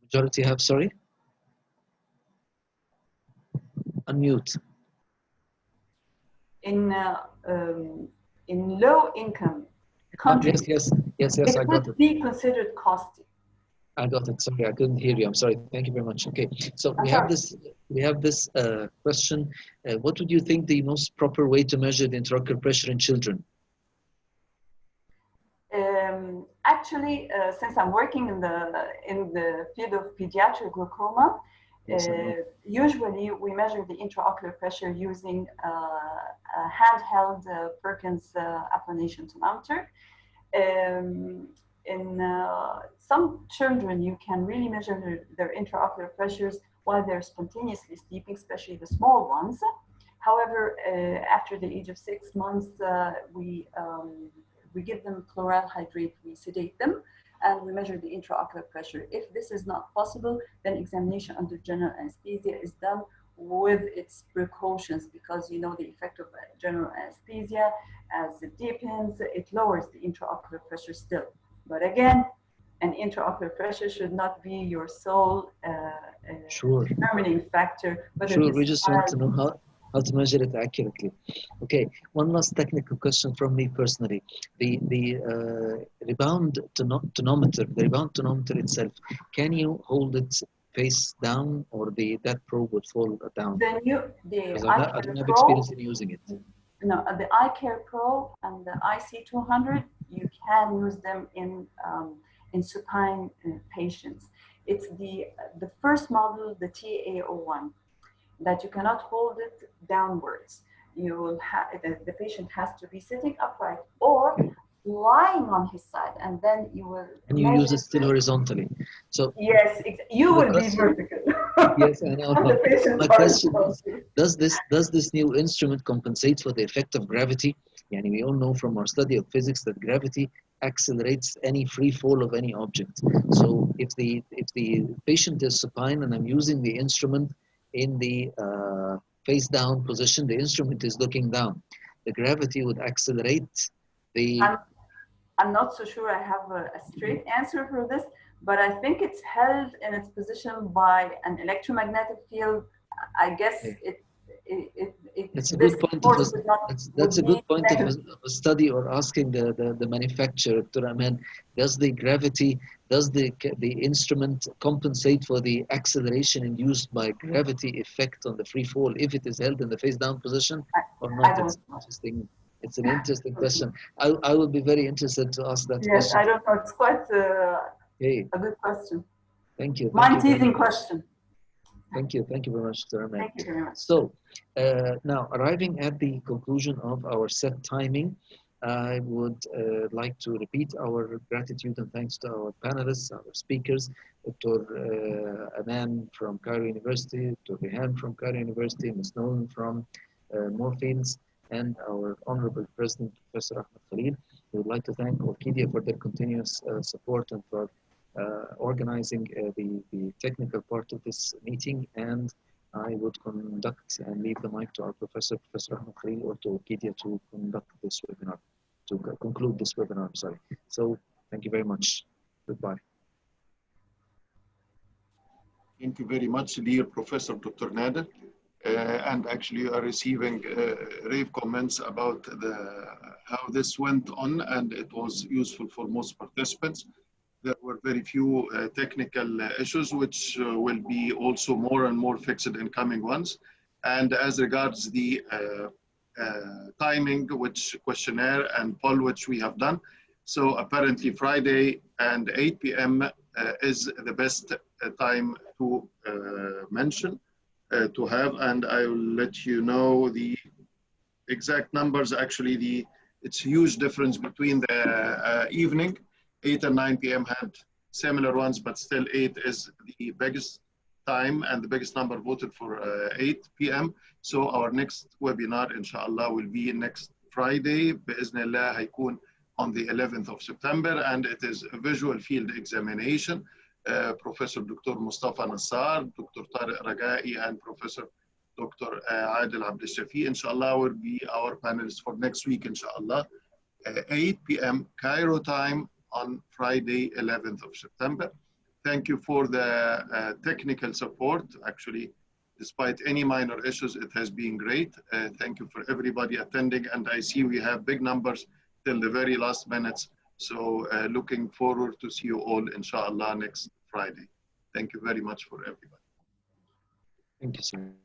Speaker 2: Majority have, sorry? Unmute.
Speaker 7: In low income countries,
Speaker 2: Yes,
Speaker 7: it
Speaker 2: I got
Speaker 7: would
Speaker 2: it.
Speaker 7: be considered costly.
Speaker 2: I got it. Sorry, I couldn't hear you. I'm sorry. Thank you very much. Okay, so we have this question. What would you think the most proper way to measure the intraocular pressure in children?
Speaker 7: Actually, since I'm working in the field of pediatric glaucoma,
Speaker 2: Yes,
Speaker 7: usually we measure the intraocular pressure using a handheld Perkins applanation tonometer. In some children, you can really measure their intraocular pressures while they're spontaneously sleeping, especially the small ones. However, after the age of 6 months, we give them chloral hydrate, we sedate them, and we measure the intraocular pressure. If this is not possible, then examination under general anesthesia is done with its precautions, because you know the effect of general anesthesia, as it deepens, it lowers the intraocular pressure still. But again, an intraocular pressure should not be your sole determining factor.
Speaker 2: Sure, we just want to know how to measure it accurately. Okay, one last technical question from me personally. The rebound tonometer, the rebound tonometer itself, can you hold it face down, or that probe would fall down? Because I don't have experience in using it.
Speaker 7: No, the iCare Pro and the IC200, you can use them in supine patients. It's the first model, the TA01, that you cannot hold it downwards. You will have the patient has to be sitting upright or lying on his side, and then you will.
Speaker 2: And you use it still horizontally. So
Speaker 7: yes, you will be vertical.
Speaker 2: Yes, I know. My question is, does this new instrument compensate for the effect of gravity? Yani we all know from our study of physics that gravity accelerates any free fall of any object. So if the patient is supine and I'm using the instrument in the face down position, the instrument is looking down. The gravity would accelerate the.
Speaker 7: I'm not so sure I have a straight answer for this, but I think it's held in its position by an electromagnetic field. I guess
Speaker 2: That's a good point. That's a good point of a study, or asking the manufacturer, Dr. Aman, does the gravity, does the instrument compensate for the acceleration induced by gravity effect on the free fall if it is held in the face down position or not? It's interesting. It's an interesting question. I will be very interested to ask that question.
Speaker 7: Yes, I don't know. It's quite a good question.
Speaker 2: Thank you.
Speaker 7: Mind-teasing question.
Speaker 2: Thank you very much, Dr. Ahmed.
Speaker 7: Thank you very much.
Speaker 2: So now, arriving at the conclusion of our set timing, I would like to repeat our gratitude and thanks to our panelists, our speakers, Dr. Aman from Cairo University, Dr. Rehan from Cairo University, Ms. Nolan from Moorfields, and our Honorable President, Professor Ahmed Khalil. We would like to thank Orchidia for their continuous support and for organizing the technical part of this meeting, and I would conduct and leave the mic to our Professor Ahmed Khalil, or to Orchidia to conduct this webinar, to conclude this webinar, sorry. So thank you very much. Goodbye.
Speaker 1: Thank you very much, dear Professor Dr. Nader. And actually you are receiving rave comments about how this went on, and it was useful for most participants. There were very few technical issues, which will be also more and more fixed in coming ones. And as regards the timing, which questionnaire and poll which we have done, so apparently Friday and 8 p.m. Is the best time to mention, to have, and I will let you know the exact numbers. Actually, it's huge difference between the evening. 8 and 9 p.m. had similar ones, but still 8 is the biggest time and the biggest number voted for 8 p.m. So our next webinar, inshallah, will be next Friday. بإذن هيكون on the 11th of September, and it is a visual field examination. Professor Dr. Mustafa Nassar, Dr. Tariq Ragai, and Professor Dr. Adil Abdel-Shafi, inshallah, will be our panelists for next week, inshallah. 8 p.m. Cairo time on Friday, 11th of September. Thank you for the technical support. Actually, despite any minor issues, it has been great. Thank you for everybody attending. And I see we have big numbers till the very last minutes. So looking forward to see you all, inshallah, next Friday. Thank you very much for everybody.
Speaker 2: Thank you, sir.